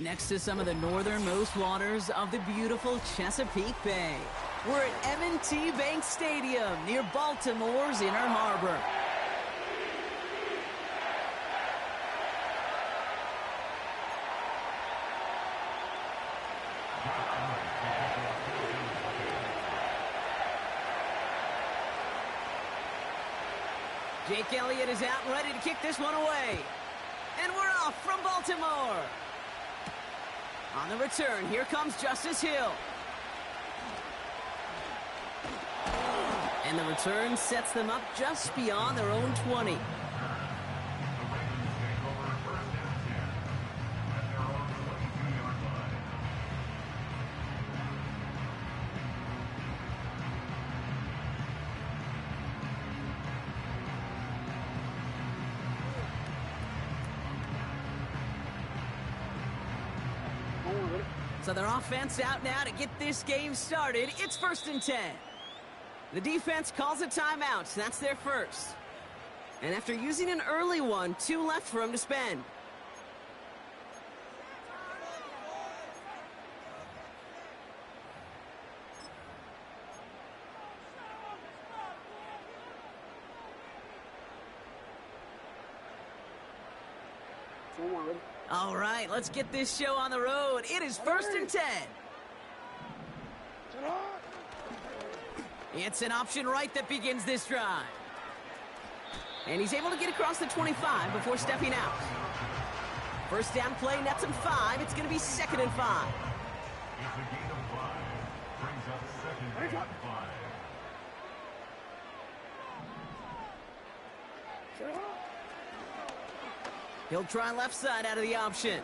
Next to some of the northernmost waters of the beautiful Chesapeake Bay, we're at M&T Bank Stadium near Baltimore's Inner Harbor. Jake Elliott is out and ready to kick this one away. And we're off from Baltimore. On the return, here comes Justice Hill. And the return sets them up just beyond their own 20. So their offense out now to get this game started. It's 1st and 10. The defense calls a timeout. That's their first. And after using an early one, 2 left for them to spend. All right, let's get this show on the road. It is 1st and 10. It's an option right that begins this drive. And he's able to get across the 25 before stepping out. First down play nets him 5. It's going to be 2nd and 5. It's a gain of 5. Brings up 2nd and 5. He'll try left side out of the option.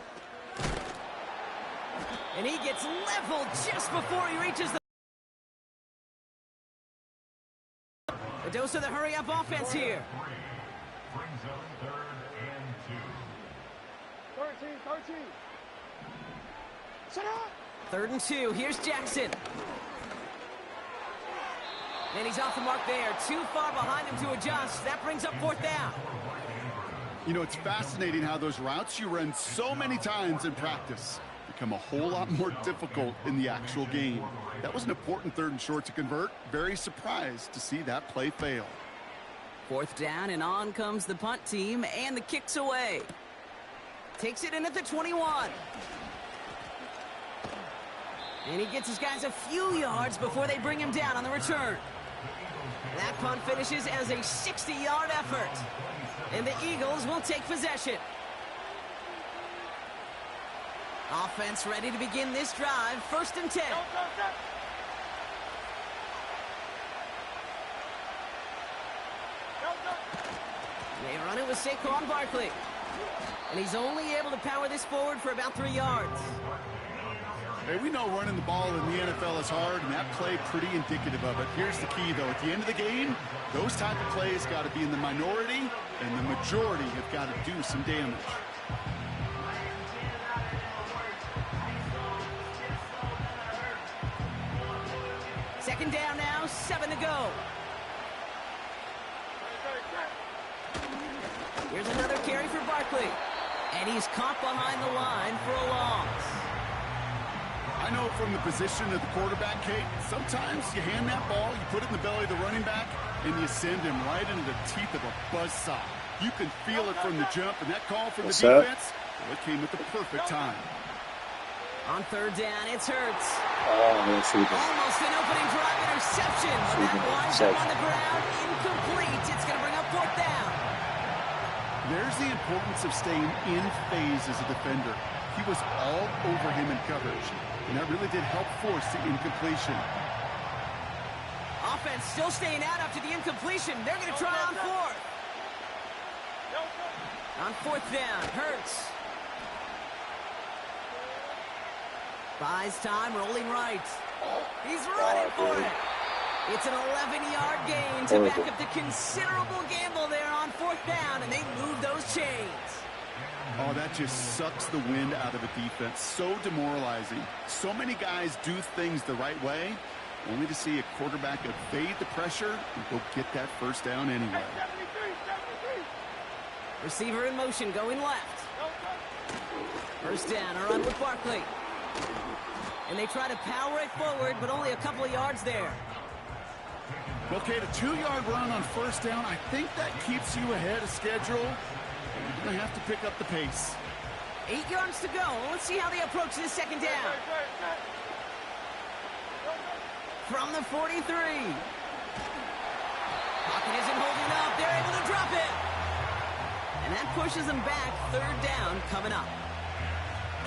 And he gets leveled just before he reaches the... A dose of the hurry-up offense here. Brings up 3rd and 2. 13. Set up. 3rd and 2. Here's Jackson. And he's off the mark there. Too far behind him to adjust. That brings up 4th down. You know, it's fascinating how those routes you run so many times in practice become a whole lot more difficult in the actual game. That was an important 3rd and short to convert. Very surprised to see that play fail. 4th down, and on comes the punt team, and the kick's away. Takes it in at the 21. And he gets his guys a few yards before they bring him down on the return. That punt finishes as a 60-yard effort. And the Eagles will take possession. Offense ready to begin this drive. 1st and 10. They run it with Saquon Barkley. And he's only able to power this forward for about 3 yards. Hey, we know running the ball in the NFL is hard, and that play pretty indicative of it. Here's the key, though. At the end of the game, those type of plays got to be in the minority, and the majority have got to do some damage. Second down now, 7 to go. Here's another carry for Barkley. And he's caught behind the line for a loss. I know from the position of the quarterback, Kate, sometimes you hand that ball, you put it in the belly of the running back, and you send him right into the teeth of a buzzsaw. You can feel it from the jump, and that call from the defense, well, it came at the perfect time. On third down, it's Hurts. Almost an opening drive interception, but that winds up on the ground, incomplete. It's going to bring up fourth down. There's the importance of staying in phase as a defender. He was all over him in coverage, and that really did help force the incompletion. Offense still staying out after the incompletion. They're going to try on fourth. On fourth down, Hurts. Buys time, rolling right. He's running for it. It's an 11-yard gain to back up the considerable gamble there on fourth down, and they move those chains. Oh, that just sucks the wind out of a defense. So demoralizing. So many guys do things the right way, only to see a quarterback evade the pressure and go get that first down anyway. Receiver in motion, going left. First down, a run with Barkley. And they try to power it forward, but only a couple of yards there. Okay, the 2-yard run on first down, I think that keeps you ahead of schedule. You're going to have to pick up the pace. 8 yards to go. Let's see how they approach this second down. From the 43. Pocket isn't holding up. They're able to drop it. And that pushes them back. Third down coming up.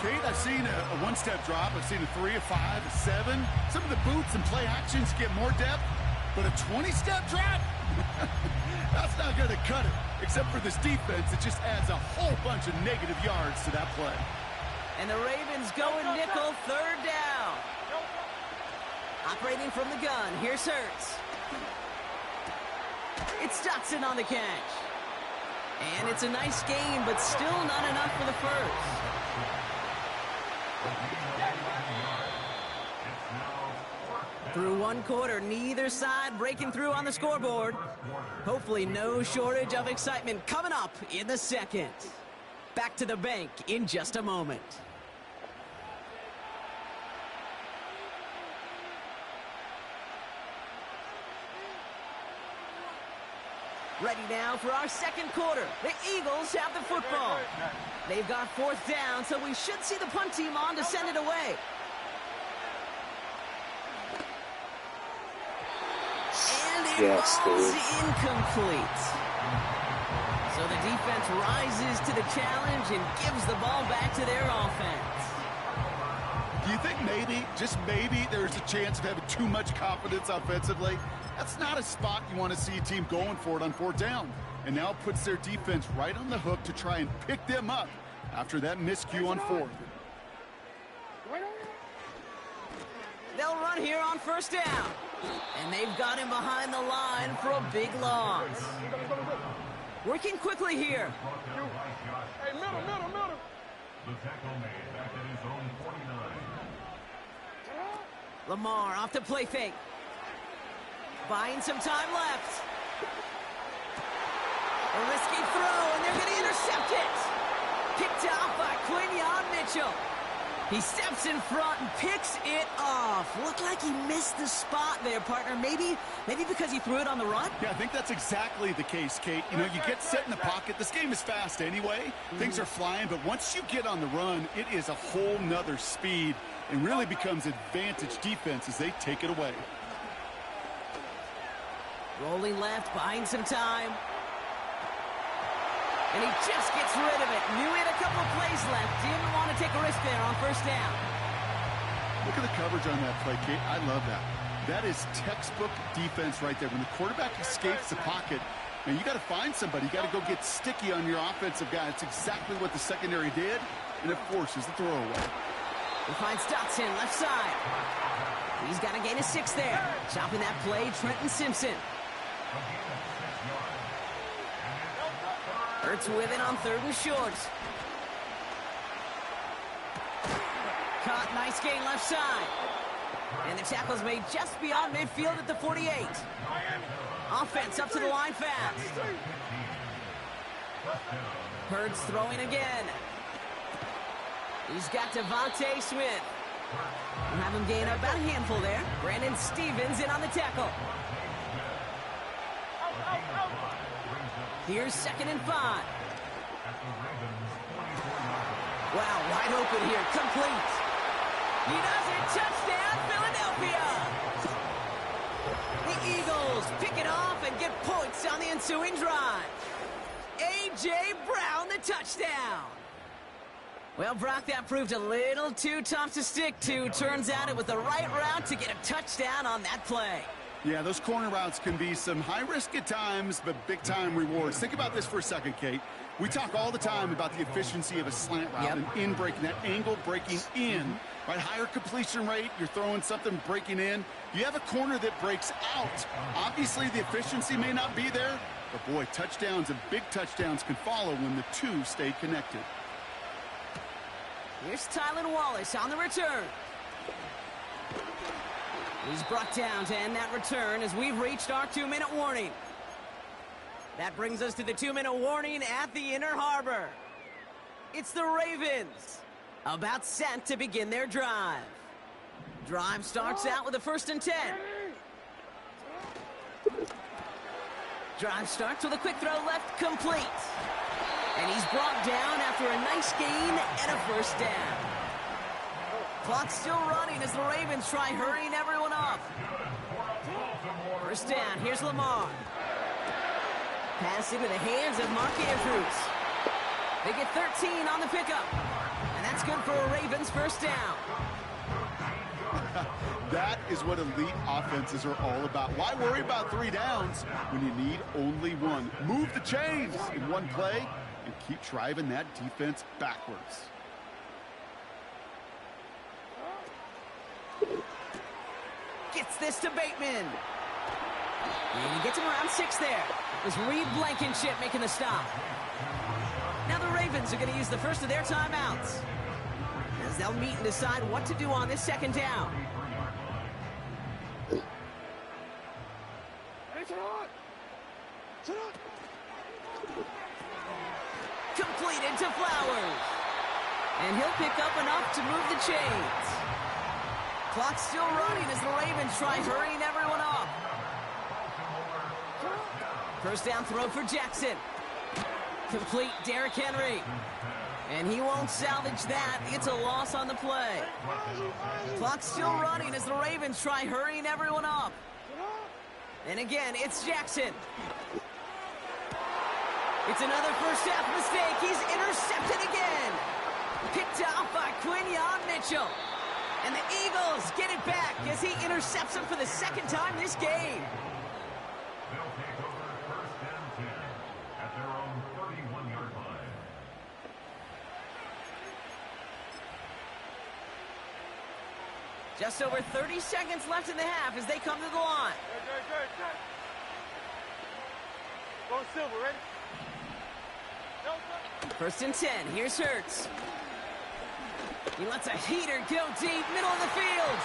Kate, I've seen a one-step drop. I've seen a 3, a 5, a 7. Some of the boots and play actions get more depth, but a 20-step drop? That's not going to cut it. Except for this defense, it just adds a whole bunch of negative yards to that play. And the Ravens going nickel, third down. Operating from the gun, here's Hurts. It's Dotson on the catch. And it's a nice gain, but still not enough for the first. Through one quarter, neither side breaking through on the scoreboard. Hopefully no shortage of excitement coming up in the second. Back to the bank in just a moment. Ready now for our second quarter. The Eagles have the football. They've got fourth down, so we should see the punt team on to send it away. And it falls incomplete. So the defense rises to the challenge and gives the ball back to their offense. Do you think maybe, just maybe, there's a chance of having too much confidence offensively? That's not a spot you want to see a team going for it on fourth down. And now puts their defense right on the hook to try and pick them up after that miscue on fourth. They'll run here on first down. And they've got him behind the line for a big loss. Working quickly here. Hey, middle. The tackle made back at his own 49. Lamar off the play fake. Buying some time left. A risky throw, and they're going to intercept it. Picked off by Quinyon Mitchell. He steps in front and picks it off. Looked like he missed the spot there, partner. Maybe because he threw it on the run? Yeah, I think that's exactly the case, Kate. You know, you get set in the pocket. This game is fast anyway. Things are flying, but once you get on the run, it is a whole nother speed and really becomes advantage defense as they take it away. Rolling left, buying some time. And he just gets rid of it. Knew he had a couple of plays left. Didn't want to take a risk there on first down. Look at the coverage on that play, Kate. I love that. That is textbook defense right there. When the quarterback escapes the pocket, and you got to find somebody. You got to go get sticky on your offensive guy. It's exactly what the secondary did, and it forces the throwaway. He finds Dotson, left side. He's got to gain a 6 there. Chopping that play, Trenton Simpson. Hurts with it on 3rd and short. Caught, nice gain left side. And the tackle's made just beyond midfield at the 48. Offense up to the line fast. Hurts throwing again. He's got Devontae Smith. We'll have him gain about a handful there. Brandon Stevens in on the tackle. Here's 2nd and 5. Wow, wide open here. Complete. He does it. Touchdown, Philadelphia. The Eagles pick it off and get points on the ensuing drive. A.J. Brown, the touchdown. Well, Brock, that proved a little too tough to stick to. Turns out it was the right route to get a touchdown on that play. Yeah, those corner routes can be some high risk at times, but big time rewards. Think about this for a second, Kate. We talk all the time about the efficiency of a slant route and in breaking, that angle breaking in, right? Higher completion rate, you're throwing something breaking in. You have a corner that breaks out. Obviously, the efficiency may not be there, but boy, touchdowns and big touchdowns can follow when the two stay connected. Here's Tylan Wallace on the return. He's brought down to end that return as we've reached our 2-minute warning. That brings us to the 2-minute warning at the Inner Harbor. It's the Ravens, about set to begin their drive. Drive starts out with a 1st and 10. Drive starts with a quick throw left, complete. And he's brought down after a nice gain and a 1st down. Clock's still running as the Ravens try hurrying everyone up. 1st down, here's Lamar. Pass into the hands of Mark Andrews. They get 13 on the pickup. And that's good for a Ravens 1st down. That is what elite offenses are all about. Why worry about 3 downs when you need only 1? Move the chains in one play and keep driving that defense backwards. Gets this to Bateman. And he gets him around 6 there. It was Reed Blankenship making the stop. Now the Ravens are going to use the first of their timeouts, as they'll meet and decide what to do on this 2nd down. Completed to Flowers. And he'll pick up enough to move the chains. Clock's still running as the Ravens try hurrying everyone up. 1st down throw for Jackson. Complete, Derrick Henry. And he won't salvage that. It's a loss on the play. Clock's still running as the Ravens try hurrying everyone up. And again, it's Jackson. It's another 1st half mistake. He's intercepted again. Picked off by Quinyon Mitchell. And the Eagles get it back as he intercepts him for the 2nd time this game. They'll take over 1st and 10 at their own 31-yard line. Just over 30 seconds left in the half as they come to the line. Going Silver, ready? 1st and 10. Here's Hurts. He lets a heater go deep, middle of the field.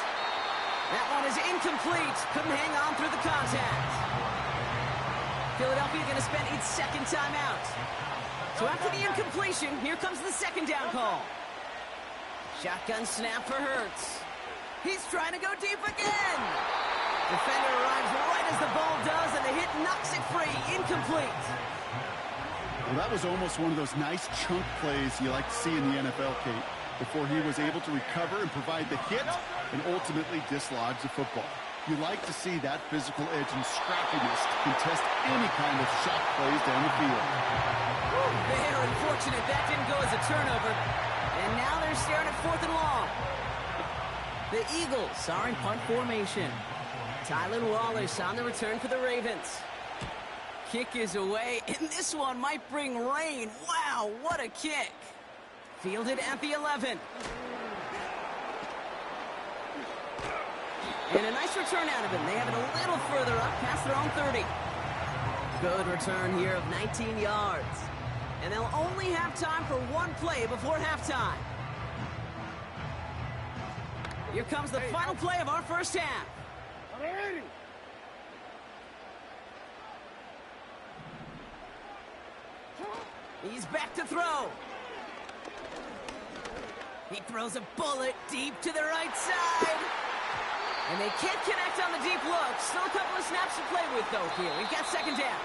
That one is incomplete. Couldn't hang on through the contact. Philadelphia going to spend its 2nd timeout. So after the incompletion, here comes the 2nd down call. Shotgun snap for Hurts. He's trying to go deep again. Defender arrives right as the ball does, and the hit knocks it free. Incomplete. Well, that was almost one of those nice chunk plays you like to see in the NFL, Kate, before he was able to recover and provide the hit and ultimately dislodge the football. You like to see that physical edge and scrappiness to contest any kind of shot plays down the field. Very unfortunate that didn't go as a turnover. And now they're staring at 4th and long. The Eagles are in punt formation. Tylan Wallace on the return for the Ravens. Kick is away, and this one might bring rain. Wow, what a kick. Fielded at the 11. And a nice return out of him. They have it a little further up past their own 30. Good return here of 19 yards. And they'll only have time for one play before halftime. Here comes the final play of our first half. He's back to throw. He throws a bullet deep to the right side. And they can't connect on the deep look. Still a couple of snaps to play with, though, here. We've got second down.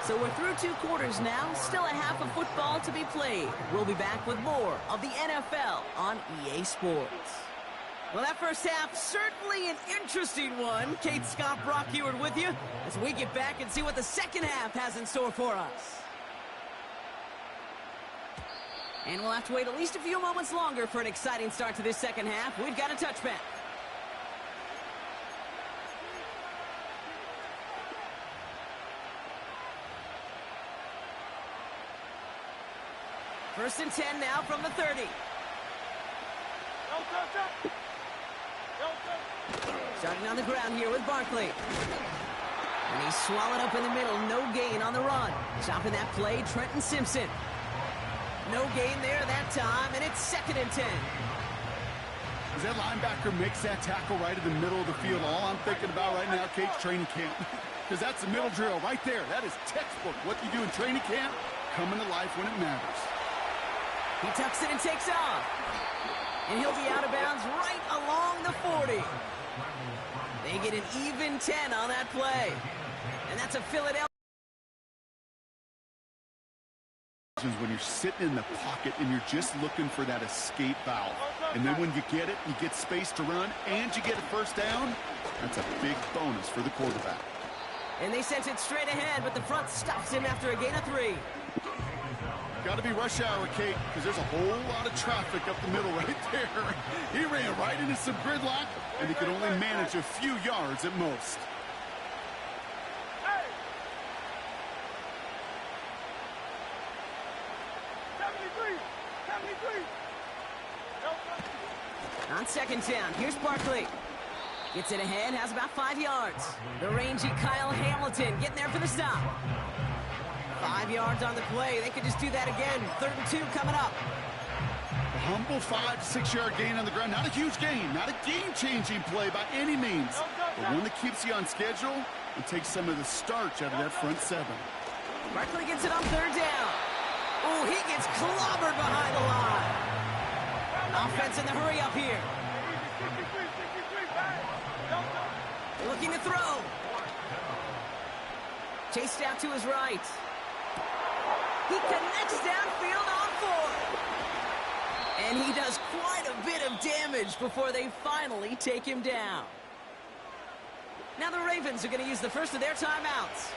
So we're through 2 quarters now. Still a half of football to be played. We'll be back with more of the NFL on EA Sports. Well, that first half, certainly an interesting one. Kate, Scott, Brock Ewart with you as we get back and see what the second half has in store for us. And we'll have to wait at least a few moments longer for an exciting start to this second half. We've got a touchback. First and 10 now from the 30. Starting on the ground here with Barkley. And he's swallowed up in the middle. No gain on the run. Stopping that play, Trenton Simpson. No gain there that time, and it's second and 10. As that linebacker makes that tackle right in the middle of the field, all I'm thinking about right now, Kate's training camp. Because that's the middle drill right there. That is textbook. What you do in training camp, coming to life when it matters. He tucks it and takes off. And he'll be out of bounds right along the 40. They get an even 10 on that play. And that's a Philadelphia. When you're sitting in the pocket and you're just looking for that escape valve. And then when you get it, you get space to run, and you get a first down. That's a big bonus for the quarterback. And they sent it straight ahead, but the front stops him after a gain of 3. Got to be rush hour, Kate, because there's a whole lot of traffic up the middle right there. He ran right into some gridlock, and he could only manage a few yards at most. On second down, here's Barkley. Gets it ahead, has about 5 yards. The rangy Kyle Hamilton getting there for the stop. 5 yards on the play. They could just do that again. 3rd and 2 coming up. A humble 5-6 yard gain on the ground. Not a huge gain. Not a game-changing play by any means. But one that keeps you on schedule and takes some of the starch out of that front 7. Barkley gets it on 3rd down. Oh, he gets clobbered behind the line. Offense in the hurry up here. Looking to throw. Chased out to his right. He connects downfield on 4. And he does quite a bit of damage before they finally take him down. Now the Ravens are going to use the first of their timeouts.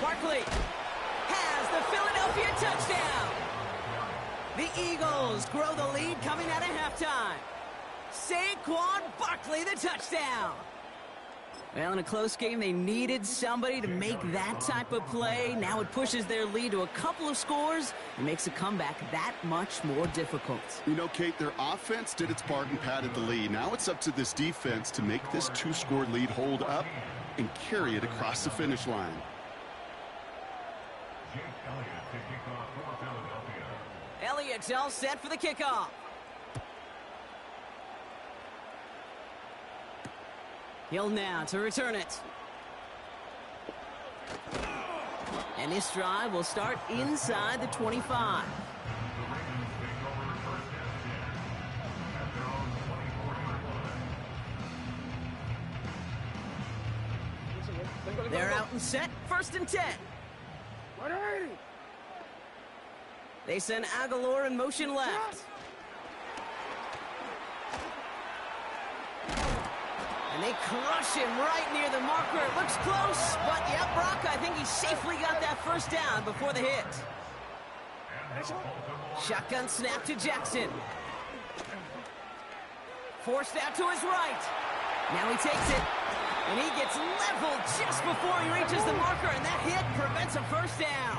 Barkley has the Philadelphia touchdown. The Eagles grow the lead coming out of halftime. Saquon Barkley, the touchdown. Well, in a close game, they needed somebody to make that type of play. Now it pushes their lead to a couple of scores and makes a comeback that much more difficult. You know, Kate, their offense did its part and padded the lead. Now it's up to this defense to make this 2-score lead hold up and carry it across the finish line. Elliott's all set for the kickoff. Hill now to return it. And this drive will start inside the 25. They're out and set. 1st and 10. They send Aguilar in motion left. And they crush him right near the marker. It looks close, but yeah, Brock, I think he safely got that first down before the hit. Shotgun snap to Jackson. Forced out to his right. Now he takes it, and he gets leveled just before he reaches the marker, and that hit prevents a first down.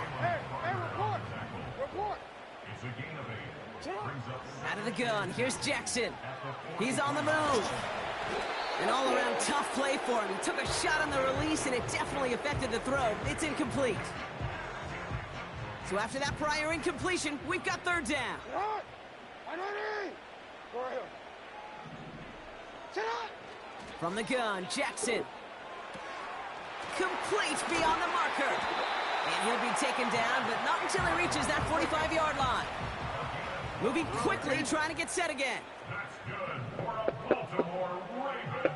It's a gain of 8. Brings up Out of the gun, here's Jackson. He's on the move. An all-around tough play for him. He took a shot on the release, and it definitely affected the throw. It's incomplete. So after that prior incompletion, we've got third down. From the gun, Jackson. Complete beyond the marker. And he'll be taken down, but not until he reaches that 45-yard line. Moving quickly, trying to get set again. That's good for a Baltimore Raven.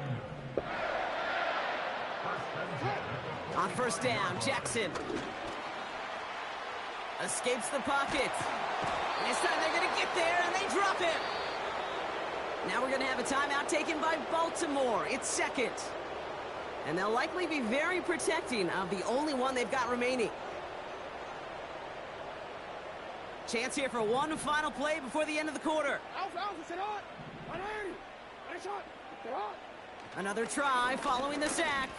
On first down, Jackson escapes the pocket. And this time they're going to get there, and they drop him. Now we're going to have a timeout taken by Baltimore. It's second. And they'll likely be very protecting of the only one they've got remaining. Chance here for one final play before the end of the quarter. Another try following the sack.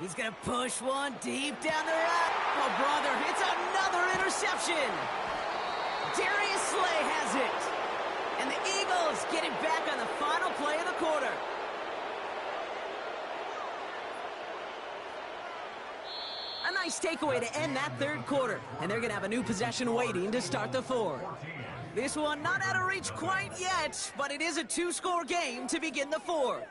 He's going to push one deep down the road. Oh, brother, it's another interception. Darius Slay has it. And the Eagles get it back on the final play of the quarter. A nice takeaway to end that third quarter. And they're going to have a new possession waiting to start the fourth. This one not out of reach quite yet, but it is a two-score game to begin the fourth.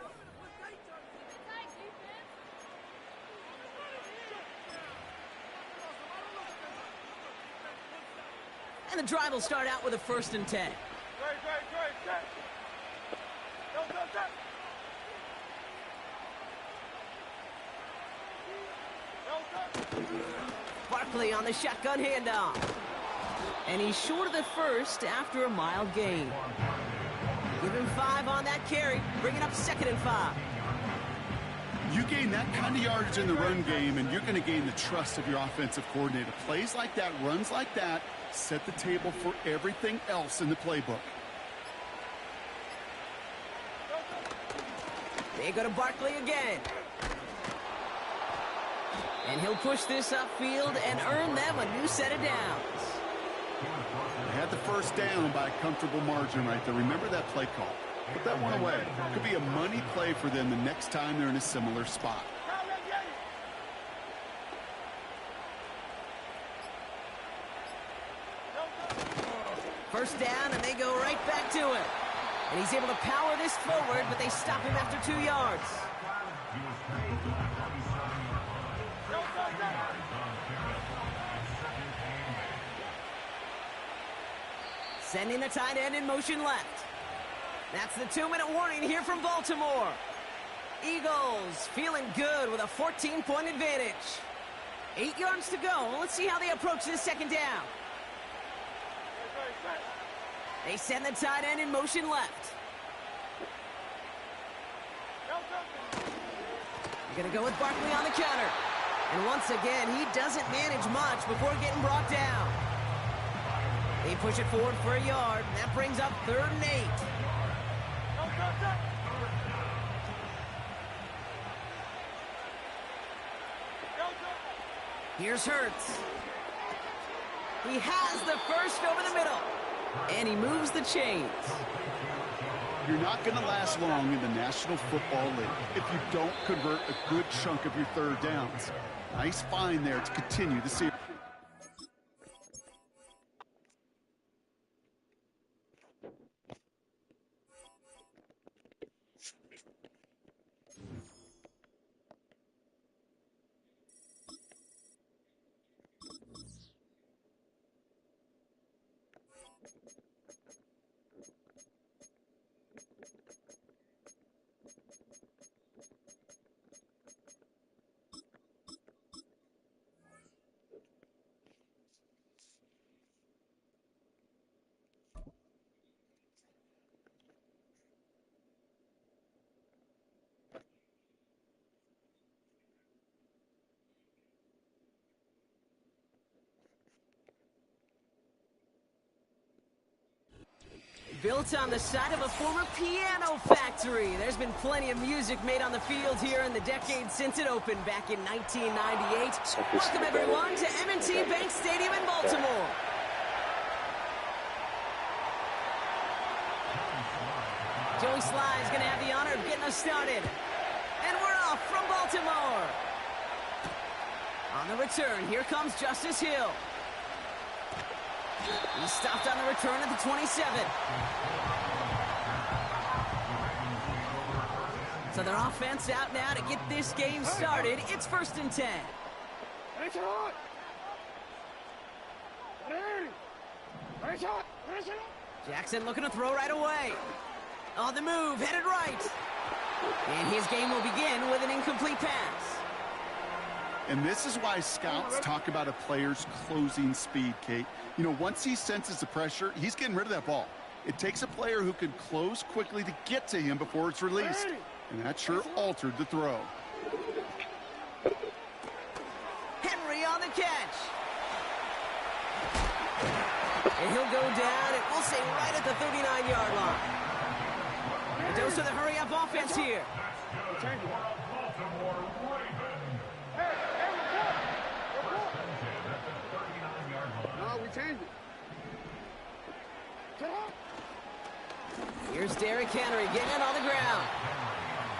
And the drive will start out with a 1st and 10. Barkley on the shotgun handoff. And he's short of the first after a mild gain. Give him 5 on that carry, bringing up 2nd and 5. You gain that kind of yardage in the run game, and you're going to gain the trust of your offensive coordinator. Plays like that, runs like that, set the table for everything else in the playbook. They go to Barkley again. And he'll push this upfield and earn them a new set of downs. They had the first down by a comfortable margin right there. Remember that play call. Put that one away. Could be a money play for them the next time they're in a similar spot. First down, and they go right back to it. And he's able to power this forward, but they stop him after 2 yards. Sending the tight end in motion left. That's the 2-minute warning here from Baltimore. Eagles feeling good with a 14-point advantage. 8 yards to go. Let's see how they approach this second down. They send the tight end in motion left. They're going to go with Barkley on the counter. And once again, he doesn't manage much before getting brought down. They push it forward for a yard. And that brings up 3rd and 8. Here's Hurts. He has the first over the middle. And he moves the chains. You're not going to last long in the National Football League if you don't convert a good chunk of your third downs. Nice find there to continue the series. Built on the side of a former piano factory. There's been plenty of music made on the field here in the decade since it opened back in 1998. Welcome everyone to M&T Bank Stadium in Baltimore. Joey Sly is going to have the honor of getting us started. And we're off from Baltimore. On the return, here comes Justice Hill. He's stopped on the return at the 27. So their offense out now to get this game started. It's 1st and 10. Jackson looking to throw right away. On the move, headed right. And his game will begin with an incomplete pass. And this is why scouts talk about a player's closing speed, Kate. You know, once he senses the pressure, he's getting rid of that ball. It takes a player who can close quickly to get to him before it's released. And that sure altered the throw. Henry on the catch. And he'll go down, and we'll say right at the 39-yard line. A dose of the hurry-up offense here. No, we changed it. Here's Derrick Henry getting it on the ground.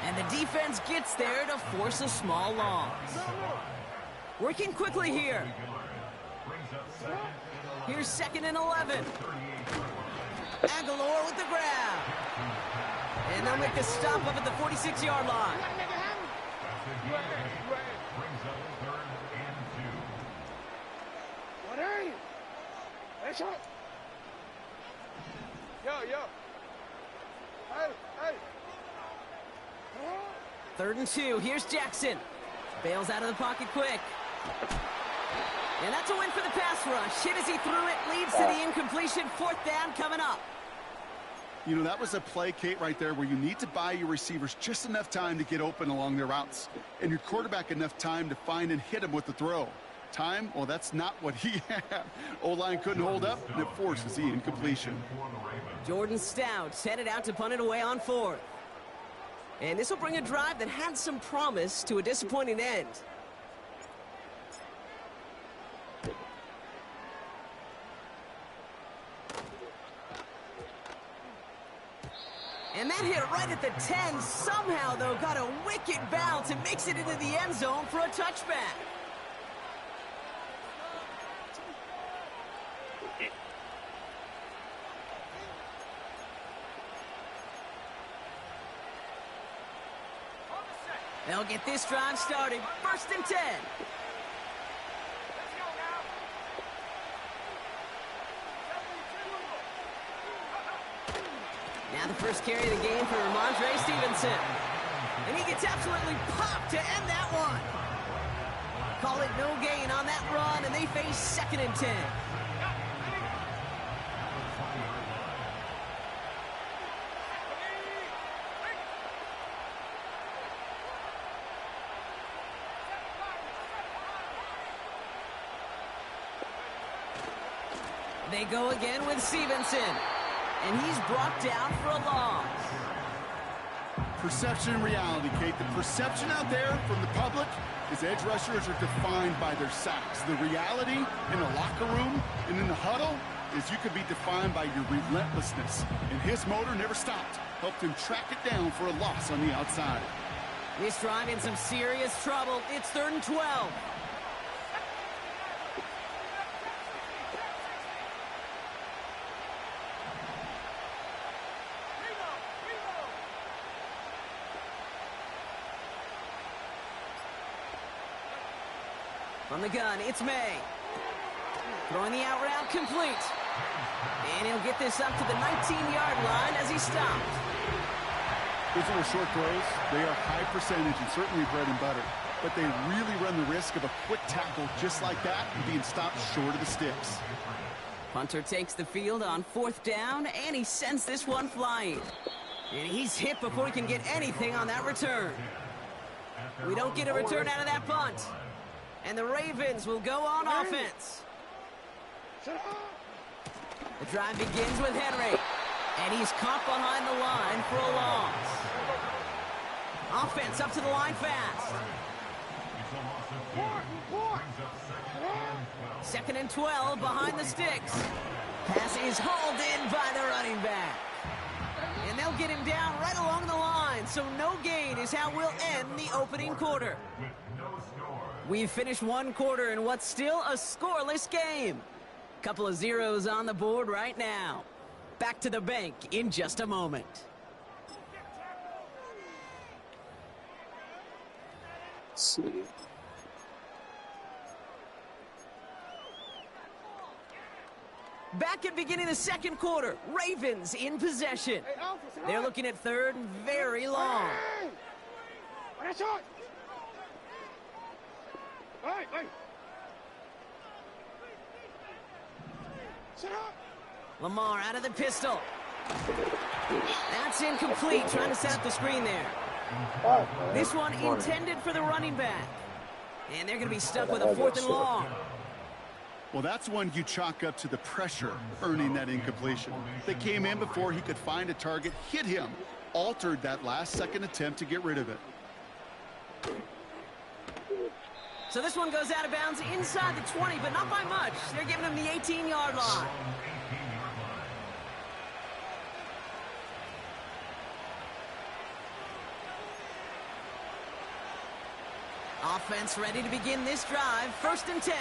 And the defense gets there to force a small loss. Working quickly here. Here's 2nd and 11. Aguilar with the grab. And they'll make a stop up at the 46-yard line. What are you? Hey, shot. Yo. Hey. 3rd and 2. Here's Jackson. Bails out of the pocket quick. And that's a win for the pass rush. Hit as he threw it, leads to the incompletion. 4th down coming up. You know, that was a play, Kate, right there where you need to buy your receivers just enough time to get open along their routes. And your quarterback enough time to find and hit him with the throw. Time, well, that's not what he had. O-line couldn't hold up, and it forces the incompletion. Jordan Stout's headed out to punt it away on 4th. And this will bring a drive that had some promise to a disappointing end. And that hit right at the 10. Somehow, though, got a wicked bounce and makes it into the end zone for a touchback. They'll get this drive started. 1st and 10. Now the first carry of the game for Ramondre Stevenson. And he gets absolutely popped to end that one. Call it no gain on that run, and they face 2nd and 10. They go again with Stevenson. And he's brought down for a loss. Perception and reality, Kate. The perception out there from the public is edge rushers are defined by their sacks. The reality in the locker room and in the huddle is you could be defined by your relentlessness. And his motor never stopped. Helped him track it down for a loss on the outside. This drive in some serious trouble. It's 3rd and 12. From the gun, it's May. Throwing the out route complete. And he'll get this up to the 19-yard line as he stopped. Those little short throws, they are high percentage and certainly bread and butter. But they really run the risk of a quick tackle just like that and being stopped short of the sticks. Punter takes the field on 4th down, and he sends this one flying. And he's hit before he can get anything on that return. We don't get a return out of that punt. And the Ravens will go on offense. The drive begins with Henry. And he's caught behind the line for a loss. Offense up to the line fast. 2nd and 12 behind the sticks. Pass is hauled in by the running back. And they'll get him down so no gain is how we'll end the opening quarter. We've finished one quarter in what's still a scoreless game. Couple of zeros on the board right now. Back to the bank in just a moment. Let's see. Back at beginning of the second quarter, Ravens in possession. They're looking at third and very long. Lamar out of the pistol. That's incomplete, trying to set up the screen there. This one intended for the running back. And they're going to be stuck with a 4th and long. Well, that's one you chalk up to the pressure earning that incompletion. They came in before he could find a target, hit him, altered that last-second attempt to get rid of it. So this one goes out of bounds inside the 20, but not by much. They're giving him the 18-yard line. Offense ready to begin this drive. 1st and 10.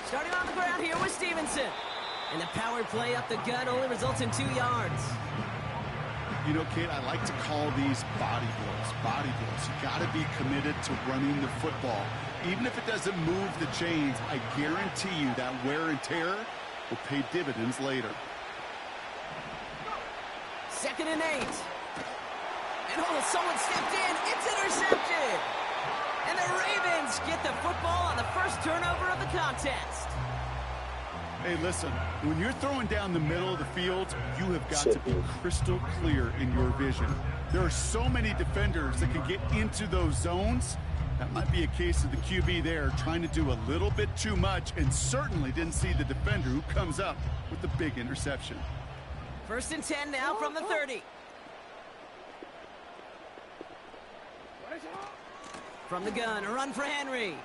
Starting on the ground here with Stevenson. And the power play up the gut only results in 2 yards. You know, Kate, I like to call these body blows. Body blows. You got to be committed to running the football. Even if it doesn't move the chains, I guarantee you that wear and tear will pay dividends later. 2nd and 8. And oh, someone stepped in. It's intercepted. And the Ravens get the football on the first turnover of the contest. Hey, listen, when you're throwing down the middle of the field, you have got to be crystal clear in your vision. There are so many defenders that can get into those zones. That might be a case of the QB there trying to do a little bit too much and certainly didn't see the defender who comes up with the big interception. 1st and 10 now from the 30. From the gun, a run for Henry.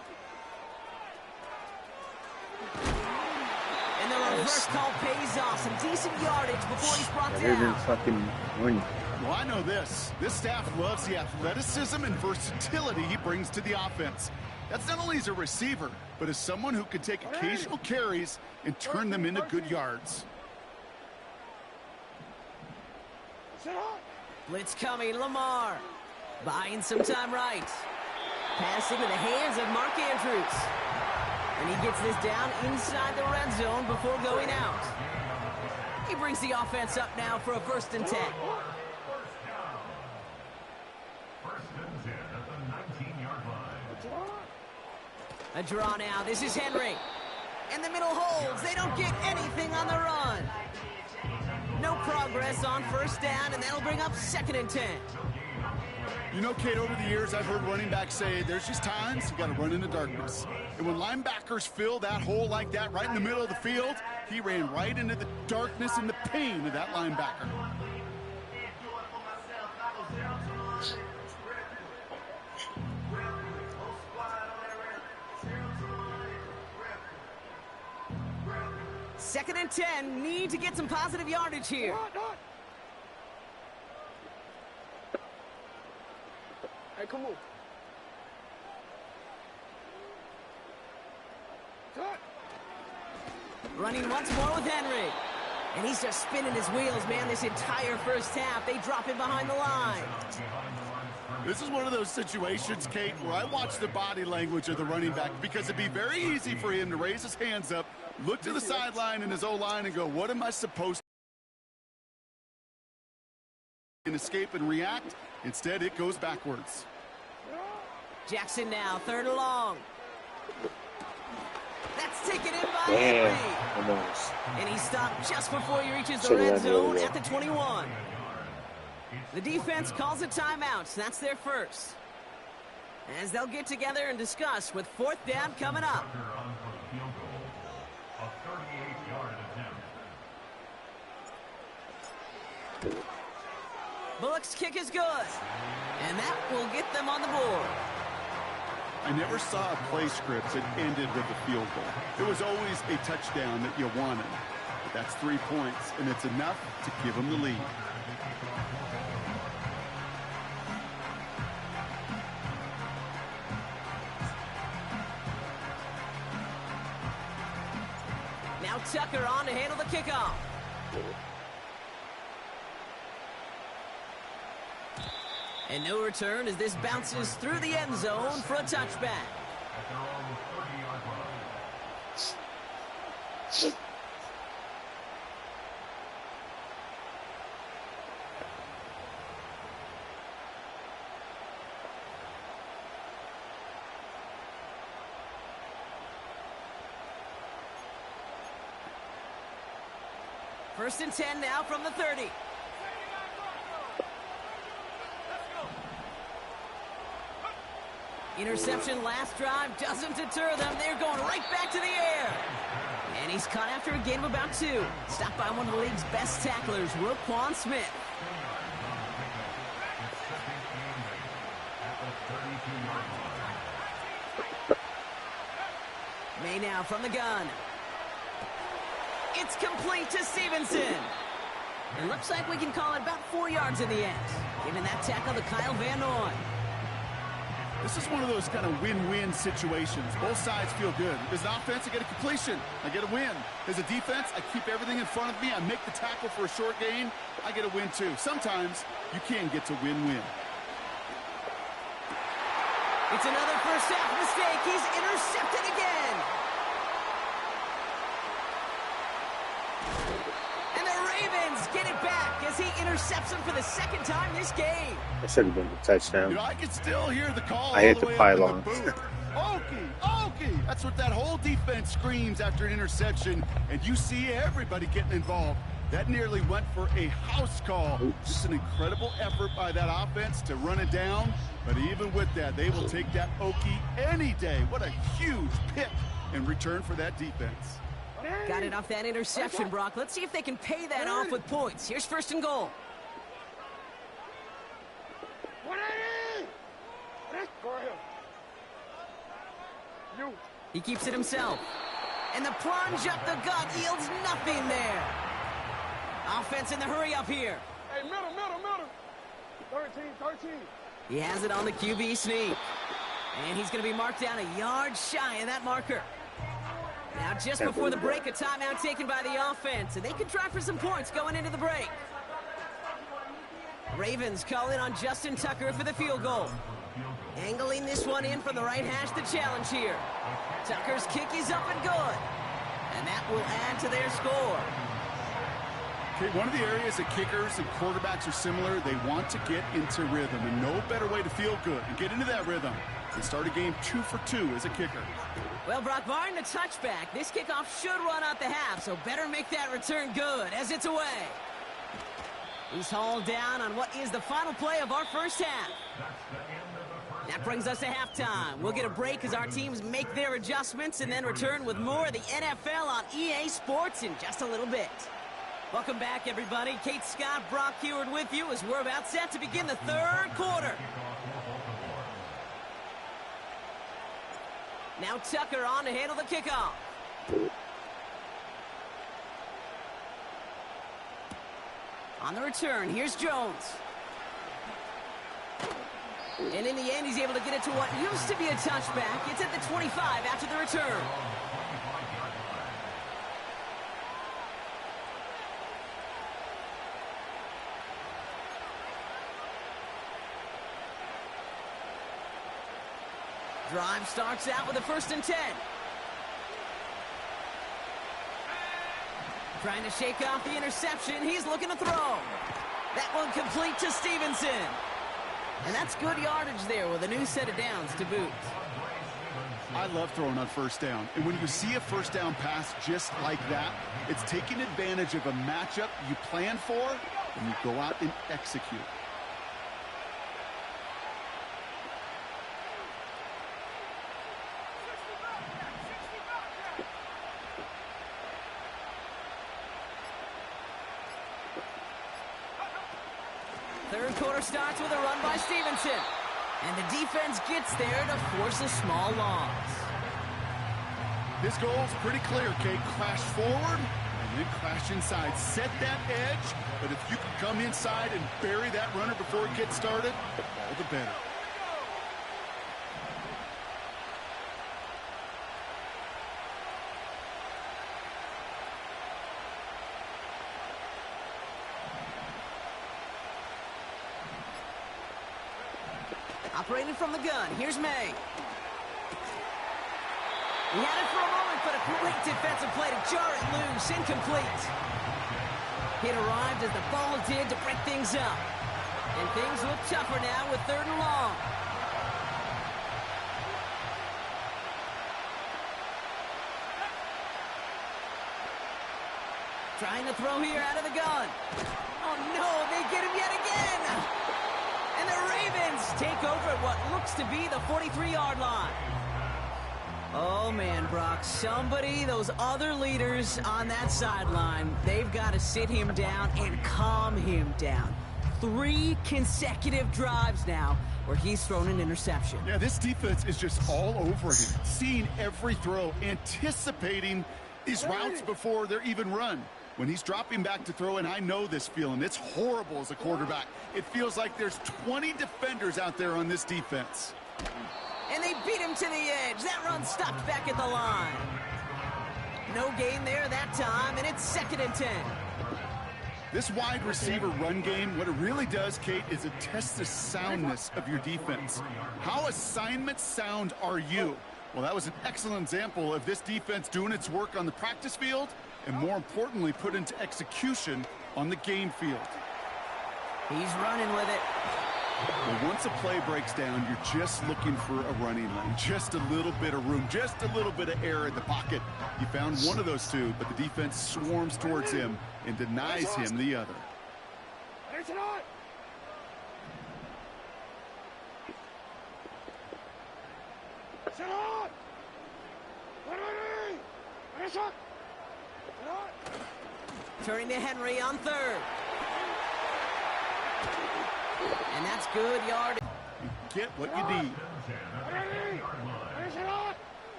And the reverse call pays off. Some decent yardage before he's brought down. Fucking win. Well, I know this. This staff loves the athleticism and versatility he brings to the offense. That's not only as a receiver, but as someone who can take occasional carries and turn them into good yards. Blitz coming, Lamar. Buying some time right. Pass into the hands of Mark Andrews. And he gets this down inside the red zone before going out. He brings the offense up now for a 1st and 10. A draw now. This is Henry. And the middle holds. They don't get anything on the run. No progress on 1st down, and that'll bring up 2nd and 10. You know, Kate, over the years, I've heard running backs say there's just times you got to run in the darkness. And when linebackers fill that hole like that right in the middle of the field, he ran right into the darkness and the pain of that linebacker. Second and 10, need to get some positive yardage here. Hey, come on. Running once more with Henry. And he's just spinning his wheels, man, this entire 1st half. They drop him behind the line. This is one of those situations, Kate, where I watch the body language of the running back because it'd be very easy for him to raise his hands up, look to the sideline in his O-line and go, what am I supposed to do? And escape and react. Instead, it goes backwards. Jackson now, 3rd and long. That's taken in by Henry. Almost. And he stopped just before he reaches the red zone at the 21. The defense calls a timeout. That's their first. As they'll get together and discuss with 4th down coming up. Bullock's kick is good. And that will get them on the board. I never saw a play script that ended with a field goal. It was always a touchdown that you wanted. But that's 3 points, and it's enough to give them the lead. Now Tucker on to handle the kickoff. And no return as this bounces through the end zone for a touchback. At their own 30-yard line. First and 10 now from the 30. Interception last drive doesn't deter them. They're going right back to the air. And he's caught after a gain of about 2. Stopped by one of the league's best tacklers, Roquan Smith. May now from the gun. It's complete to Stevenson. It looks like we can call it about 4 yards in the end. Giving that tackle to Kyle Van Noy. This is one of those kind of win-win situations. Both sides feel good. As an offense, I get a completion. I get a win. As a defense, I keep everything in front of me. I make the tackle for a short gain. I get a win, too. Sometimes you can get to win-win. It's another first half mistake. He's intercepted again. And the Ravens get it back as he intercepts him for the second time this game. That should have been a touchdown. You know, I can still hear the call. I hit all the way pylon. up in the booth. Okey. That's what that whole defense screams after an interception, and you see everybody getting involved. That nearly went for a house call. Oops. Just an incredible effort by that offense to run it down, but even with that, they will take that Okey any day. What a huge pick in return for that defense. Got it off that interception, Brock. Let's see if they can pay that off with points. Here's first and goal. He keeps it himself. And the plunge up the gut yields nothing there. Offense in the hurry up here. Hey, middle. 13. He has it on the QB sneak. And he's going to be marked down a yard shy of that marker. Now just before the break, a timeout taken by the offense. And they can try for some points going into the break. Ravens call in on Justin Tucker for the field goal. Angling this one in from the right hash, the challenge here. Tucker's kick is up and good. And that will add to their score. Okay, one of the areas that kickers and quarterbacks are similar, they want to get into rhythm, and no better way to feel good and get into that rhythm than start a game 2 for 2 as a kicker. Well, Brock, barring the touchback, this kickoff should run out the half, so better make that return good as it's away. He's hauled down on what is the final play of our first half. That brings us to halftime. We'll get a break as our teams make their adjustments and then return with more of the NFL on EA Sports in just a little bit. Welcome back, everybody. Kate Scott, Brock Heward with you as we're about set to begin the third quarter. Now Tucker on to handle the kickoff. On the return, here's Jones. And in the end, he's able to get it to what used to be a touchback. It's at the 25 after the return. Drive starts out with a first and 10. Trying to shake off the interception. He's looking to throw. That one complete to Stevenson. And that's good yardage there with a new set of downs to boot. I love throwing on first down. And when you see a first down pass just like that, it's taking advantage of a matchup you plan for, and you go out and execute. Third quarter starts with a run by Stevenson. And the defense gets there to force a small loss. This goal's pretty clear, Kate. Clash forward and then clash inside. Set that edge, but if you can come inside and bury that runner before it gets started, all the better. Operating from the gun, here's May. He had it for a moment, but a great defensive play to jar it loose, incomplete. It arrived as the ball did to break things up. And things look tougher now with 3rd and long. Trying to throw here out of the gun. Oh no, they get him yet again! And the Ravens take over at what looks to be the 43-yard line. Oh, man, Brock, those other leaders on that sideline, they've got to sit him down and calm him down. 3 consecutive drives now where he's thrown an interception. Yeah, this defense is just all over him, seeing every throw, anticipating these routes before they're even run. When he's dropping back to throw, and I know this feeling, it's horrible as a quarterback. It feels like there's 20 defenders out there on this defense. And they beat him to the edge. That run stopped back at the line. No gain there that time, and it's 2nd and 10. This wide receiver run game, what it really does, Kate, is it tests the soundness of your defense. How assignment sound are you? Well, that was an excellent example of this defense doing its work on the practice field and, more importantly, put into execution on the game field. He's running with it. Well, once a play breaks down, you're just looking for a running lane, just a little bit of room, just a little bit of air in the pocket. He found one of those 2, but the defense swarms towards him and denies him the other. Turning to Henry on 3rd. And that's good yard. You get what you need.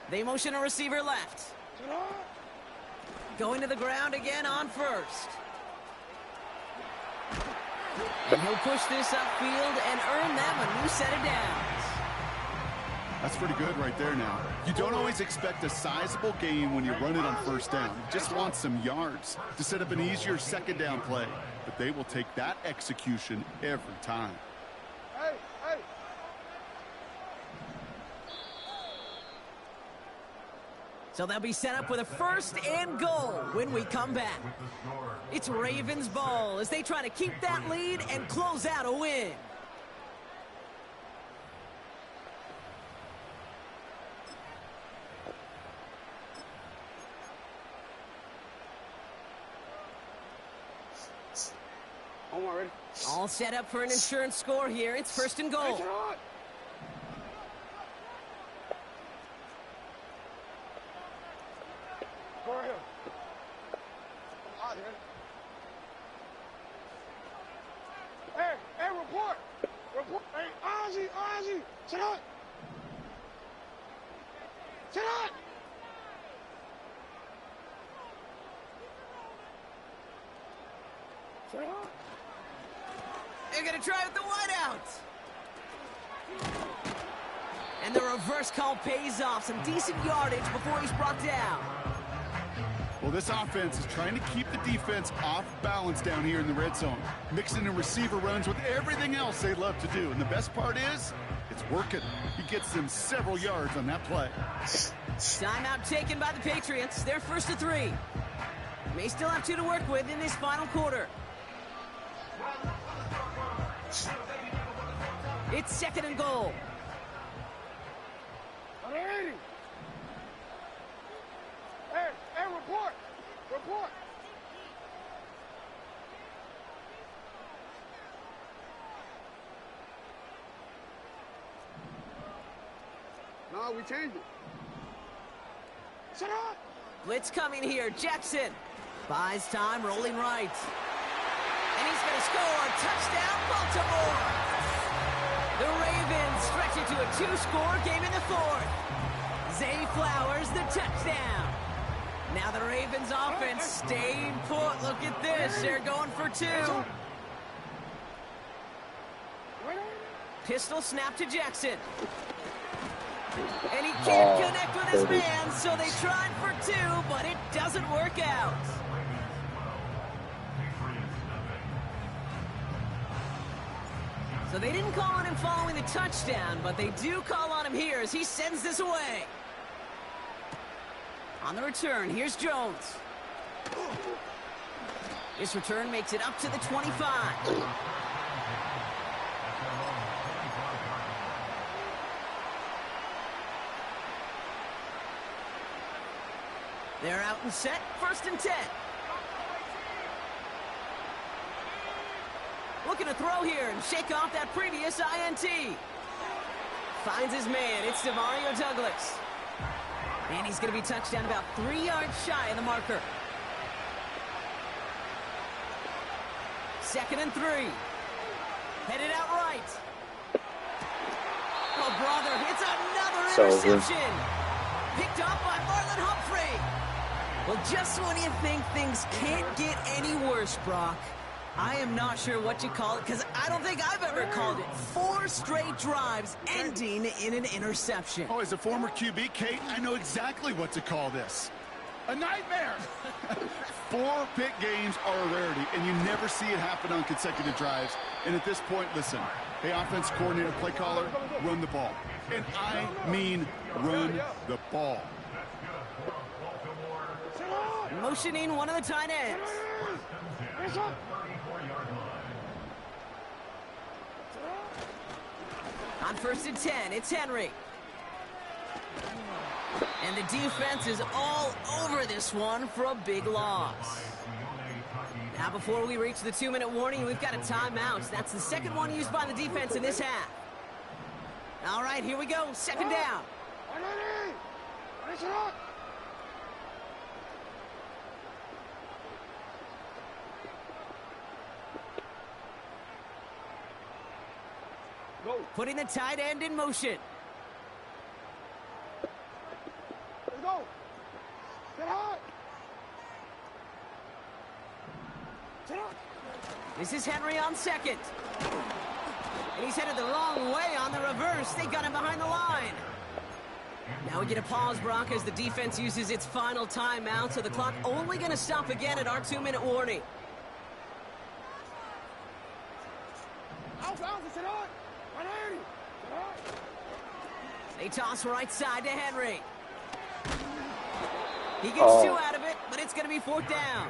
They motion a receiver left. Going to the ground again on 1st. And he'll push this upfield and earn them a new set of downs. That's pretty good right there now. You don't always expect a sizable gain when you run it on 1st down. You just want some yards to set up an easier 2nd down play. But they will take that execution every time. Hey, hey. So they'll be set up with a 1st and goal when we come back. It's Ravens ball as they try to keep that lead and close out a win. All set up for an insurance score here. It's 1st and goal. Hey, report. Hey, Ozzy, sit up. Sit up. Sit up. They're going to try with the wideout. And the reverse call pays off. Some decent yardage before he's brought down. Well, this offense is trying to keep the defense off balance down here in the red zone, mixing in receiver runs with everything else they love to do. And the best part is, it's working. He gets them several yards on that play. Timeout taken by the Patriots. They're 1st and 3. May still have 2 to work with in this final quarter. It's 2nd and goal. Hey, report. No, we changed it. Shut up. Blitz coming here. Jackson buys time, rolling right. And he's going to score. Touchdown, Baltimore. The Ravens stretch it to a 2-score game in the fourth. Zay Flowers, the touchdown. Now the Ravens offense staying put. Look at this. They're going for 2. Pistol snap to Jackson. And he can't connect with his man, so they tried for 2, but it doesn't work out. So they didn't call on him following the touchdown, but they do call on him here as he sends this away. On the return, here's Jones. This return makes it up to the 25. They're out and set, 1st and 10. Looking to throw here and shake off that previous INT. Finds his man, it's Demario Douglas. And he's going to be touched down about 3 yards shy of the marker. 2nd and 3. Headed out right. Oh, brother, it's another interception. Picked up by Marlon Humphrey. Well, just when you think things can't get any worse, Brock, I am not sure what you call it, because I don't think I've ever called it. 4 straight drives ending in an interception. Oh, as a former QB, Kate, I know exactly what to call this. A nightmare. 4 pick games are a rarity, and you never see it happen on consecutive drives. And at this point, listen, hey, offense coordinator, play caller, run the ball. And I mean run the ball. Motioning one of the tight ends. On 1st and 10, it's Henry. And the defense is all over this one for a big loss. Now, before we reach the 2-minute warning, we've got a timeout. That's the 2nd one used by the defense in this half. All right, here we go. 2nd down. Putting the tight end in motion. Let's go. Get hot. This is Henry on 2nd. And he's headed the wrong way on the reverse. They got him behind the line. Now we get a pause, Brock, as the defense uses its final timeout, so the clock only going to stop again at our 2-minute warning. They toss right side to Henry. He gets 2 out of it, but it's going to be 4th down.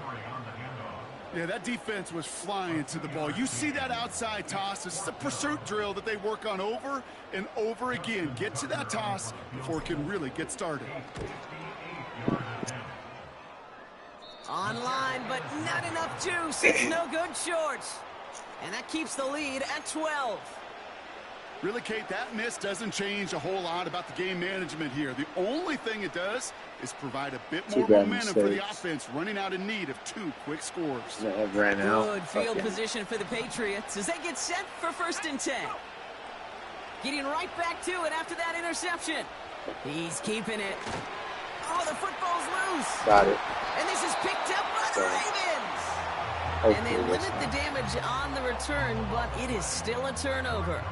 Yeah, that defense was flying to the ball. You see that outside toss. This is a pursuit drill that they work on over and over again. Get to that toss before it can really get started. Online, but not enough juice. It's no good short. And that keeps the lead at 12. Really, Kate, that miss doesn't change a whole lot about the game management here. The only thing it does is provide a bit more momentum for the offense, running out in need of 2 quick scores. Good field position for the Patriots as they get set for 1st and 10. Getting right back to it after that interception. He's keeping it. Oh, the football's loose. Got it. And this is picked up by the Ravens. And they limit the damage on the return, but it is still a turnover.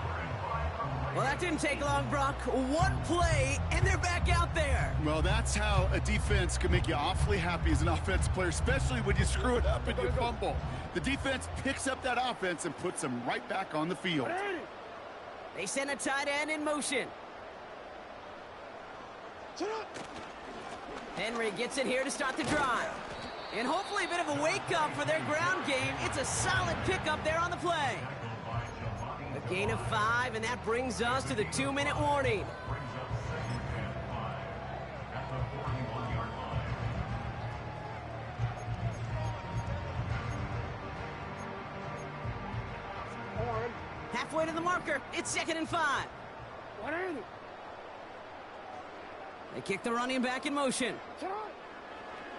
Well, that didn't take long, Brock. 1 play, and they're back out there. Well, that's how a defense can make you awfully happy as an offensive player, especially when you screw it up and you fumble. The defense picks up that offense and puts them right back on the field. They send a tight end in motion. Henry gets it here to start the drive. And hopefully a bit of a wake-up for their ground game. It's a solid pickup there on the play. A gain of 5, and that brings us to the 2-minute warning. Halfway to the marker. It's 2nd and 5. They kick the running back in motion.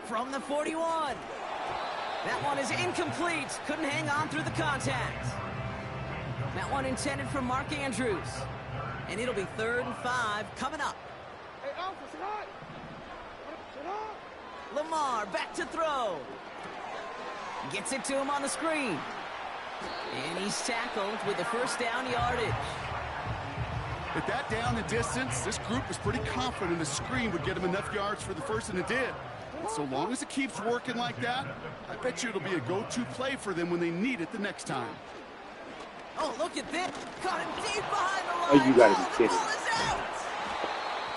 From the 41. That one is incomplete. Couldn't hang on through the contact. That one intended for Mark Andrews. And it'll be 3rd and 5 coming up. Hey, Alpha, sit high. Sit high. Lamar back to throw. Gets it to him on the screen. And he's tackled with the first down yardage. At that down and distance, this group was pretty confident a screen would get him enough yards for the first, and it did. And so long as it keeps working like that, I bet you it'll be a go-to play for them when they need it the next time. Oh, look at this. Caught him deep behind the line. Oh, you gotta be the kidding. ball is out.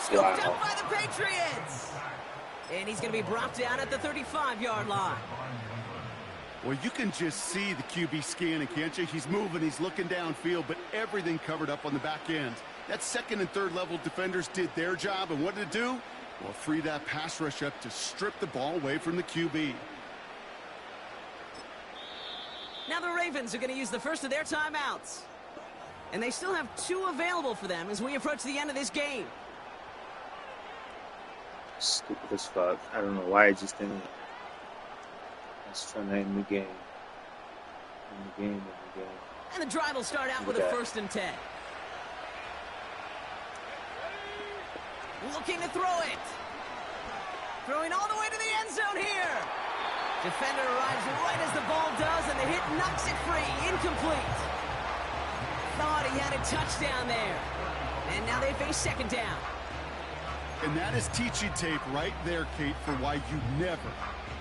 Scooped up by the Patriots. And he's going to be brought down at the 35-yard line. Well, you can just see the QB scanning, can't you? He's moving, he's looking downfield, but everything covered up on the back end. That second and third level defenders did their job, and what did it do? Well, free that pass rush up to strip the ball away from the QB. Now the Ravens are going to use the first of their timeouts. And they still have 2 available for them as we approach the end of this game. Stupid as fuck. I don't know why I just didn't. I was trying to end the game. End the game. And the drive will start out with a 1st and 10. Looking to throw it. Throwing all the way to the end zone here. Defender arrives right as the ball does, and the hit knocks it free. Incomplete. Thought he had a touchdown there. And now they face 2nd down. And that is teaching tape right there, Kate, for why you never,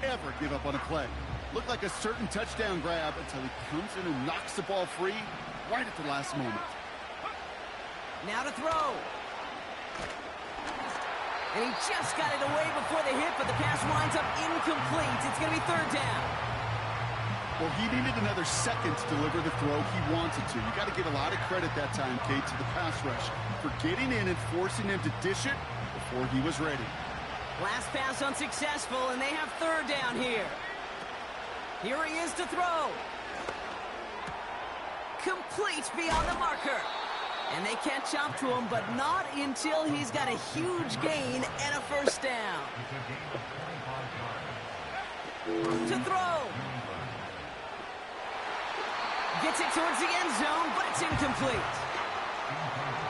ever give up on a play. Looked like a certain touchdown grab until he comes in and knocks the ball free right at the last moment. Now to throw. And he just got it away before the hit, but the pass winds up incomplete. It's going to be 3rd down. Well, he needed another second to deliver the throw he wanted to. You got to give a lot of credit that time, Kate, to the pass rush for getting in and forcing him to dish it before he was ready. Last pass unsuccessful, and they have 3rd down here. Here he is to throw. Complete beyond the marker. And they catch up to him, but not until he's got a huge gain and a 1st down. To throw. Gets it towards the end zone, but it's incomplete.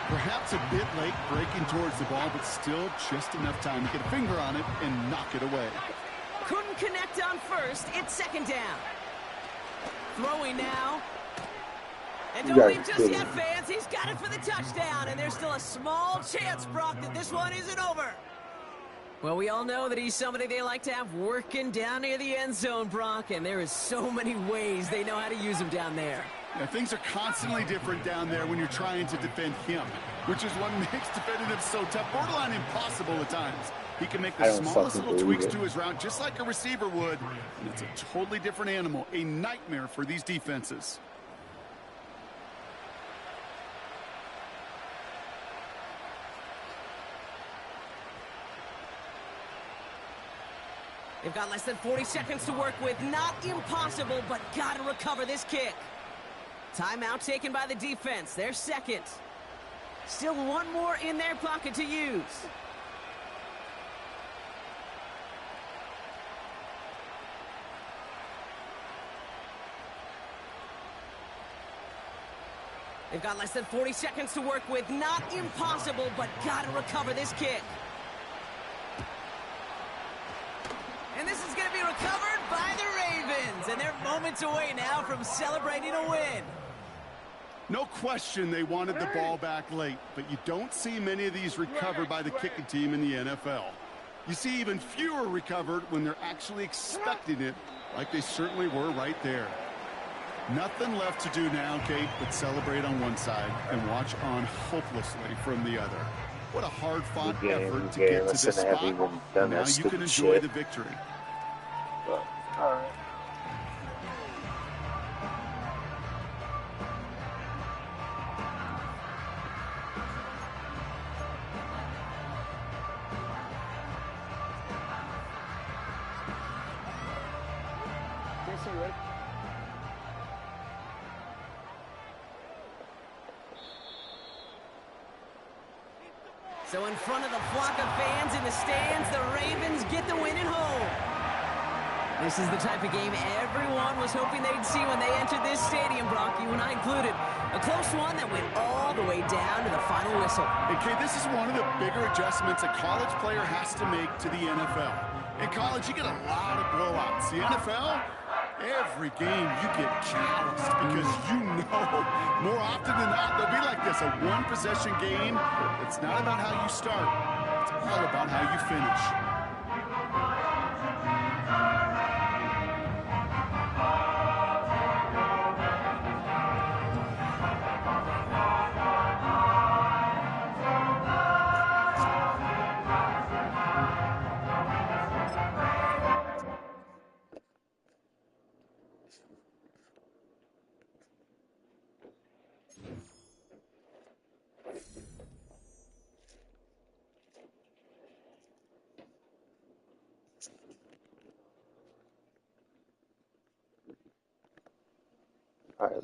Perhaps a bit late breaking towards the ball, but still just enough time to get a finger on it and knock it away. Couldn't connect on 1st. It's 2nd down. Throwing now. And don't leave just yet, fans. He's got it for the touchdown, and there's still a small chance, Brock, that this one isn't over. Well, we all know that he's somebody they like to have working down near the end zone, Brock, and there is so many ways they know how to use him down there. Yeah, things are constantly different down there when you're trying to defend him, which is what makes defending him so tough, borderline impossible at times. He can make the smallest little tweaks to his route just like a receiver would, and it's a totally different animal, a nightmare for these defenses. They've got less than 40 seconds to work with. Not impossible, but got to recover this kick. Timeout taken by the defense. They're 2nd. Still one more in their pocket to use. They've got less than 40 seconds to work with. Not impossible, but got to recover this kick. And this is going to be recovered by the Ravens. And they're moments away now from celebrating a win. No question they wanted the ball back late, but you don't see many of these recovered by the kicking team in the NFL. You see even fewer recovered when they're actually expecting it, like they certainly were right there. Nothing left to do now, Kate, but celebrate on one side and watch on hopelessly from the other. What a hard-fought effort to get to this spot. Now you can enjoy the victory. But, all right. So in front of the flock of fans in the stands, the Ravens get the win at home. This is the type of game everyone was hoping they'd see when they entered this stadium, Brock, you and I included. A close one that went all the way down to the final whistle. Okay, this is one of the bigger adjustments a college player has to make to the NFL. In college, you get a lot of blowouts. The NFL, every game you get calloused because you know more often than not they'll be like this, a one-possession game. It's not about how you start. It's all about how you finish.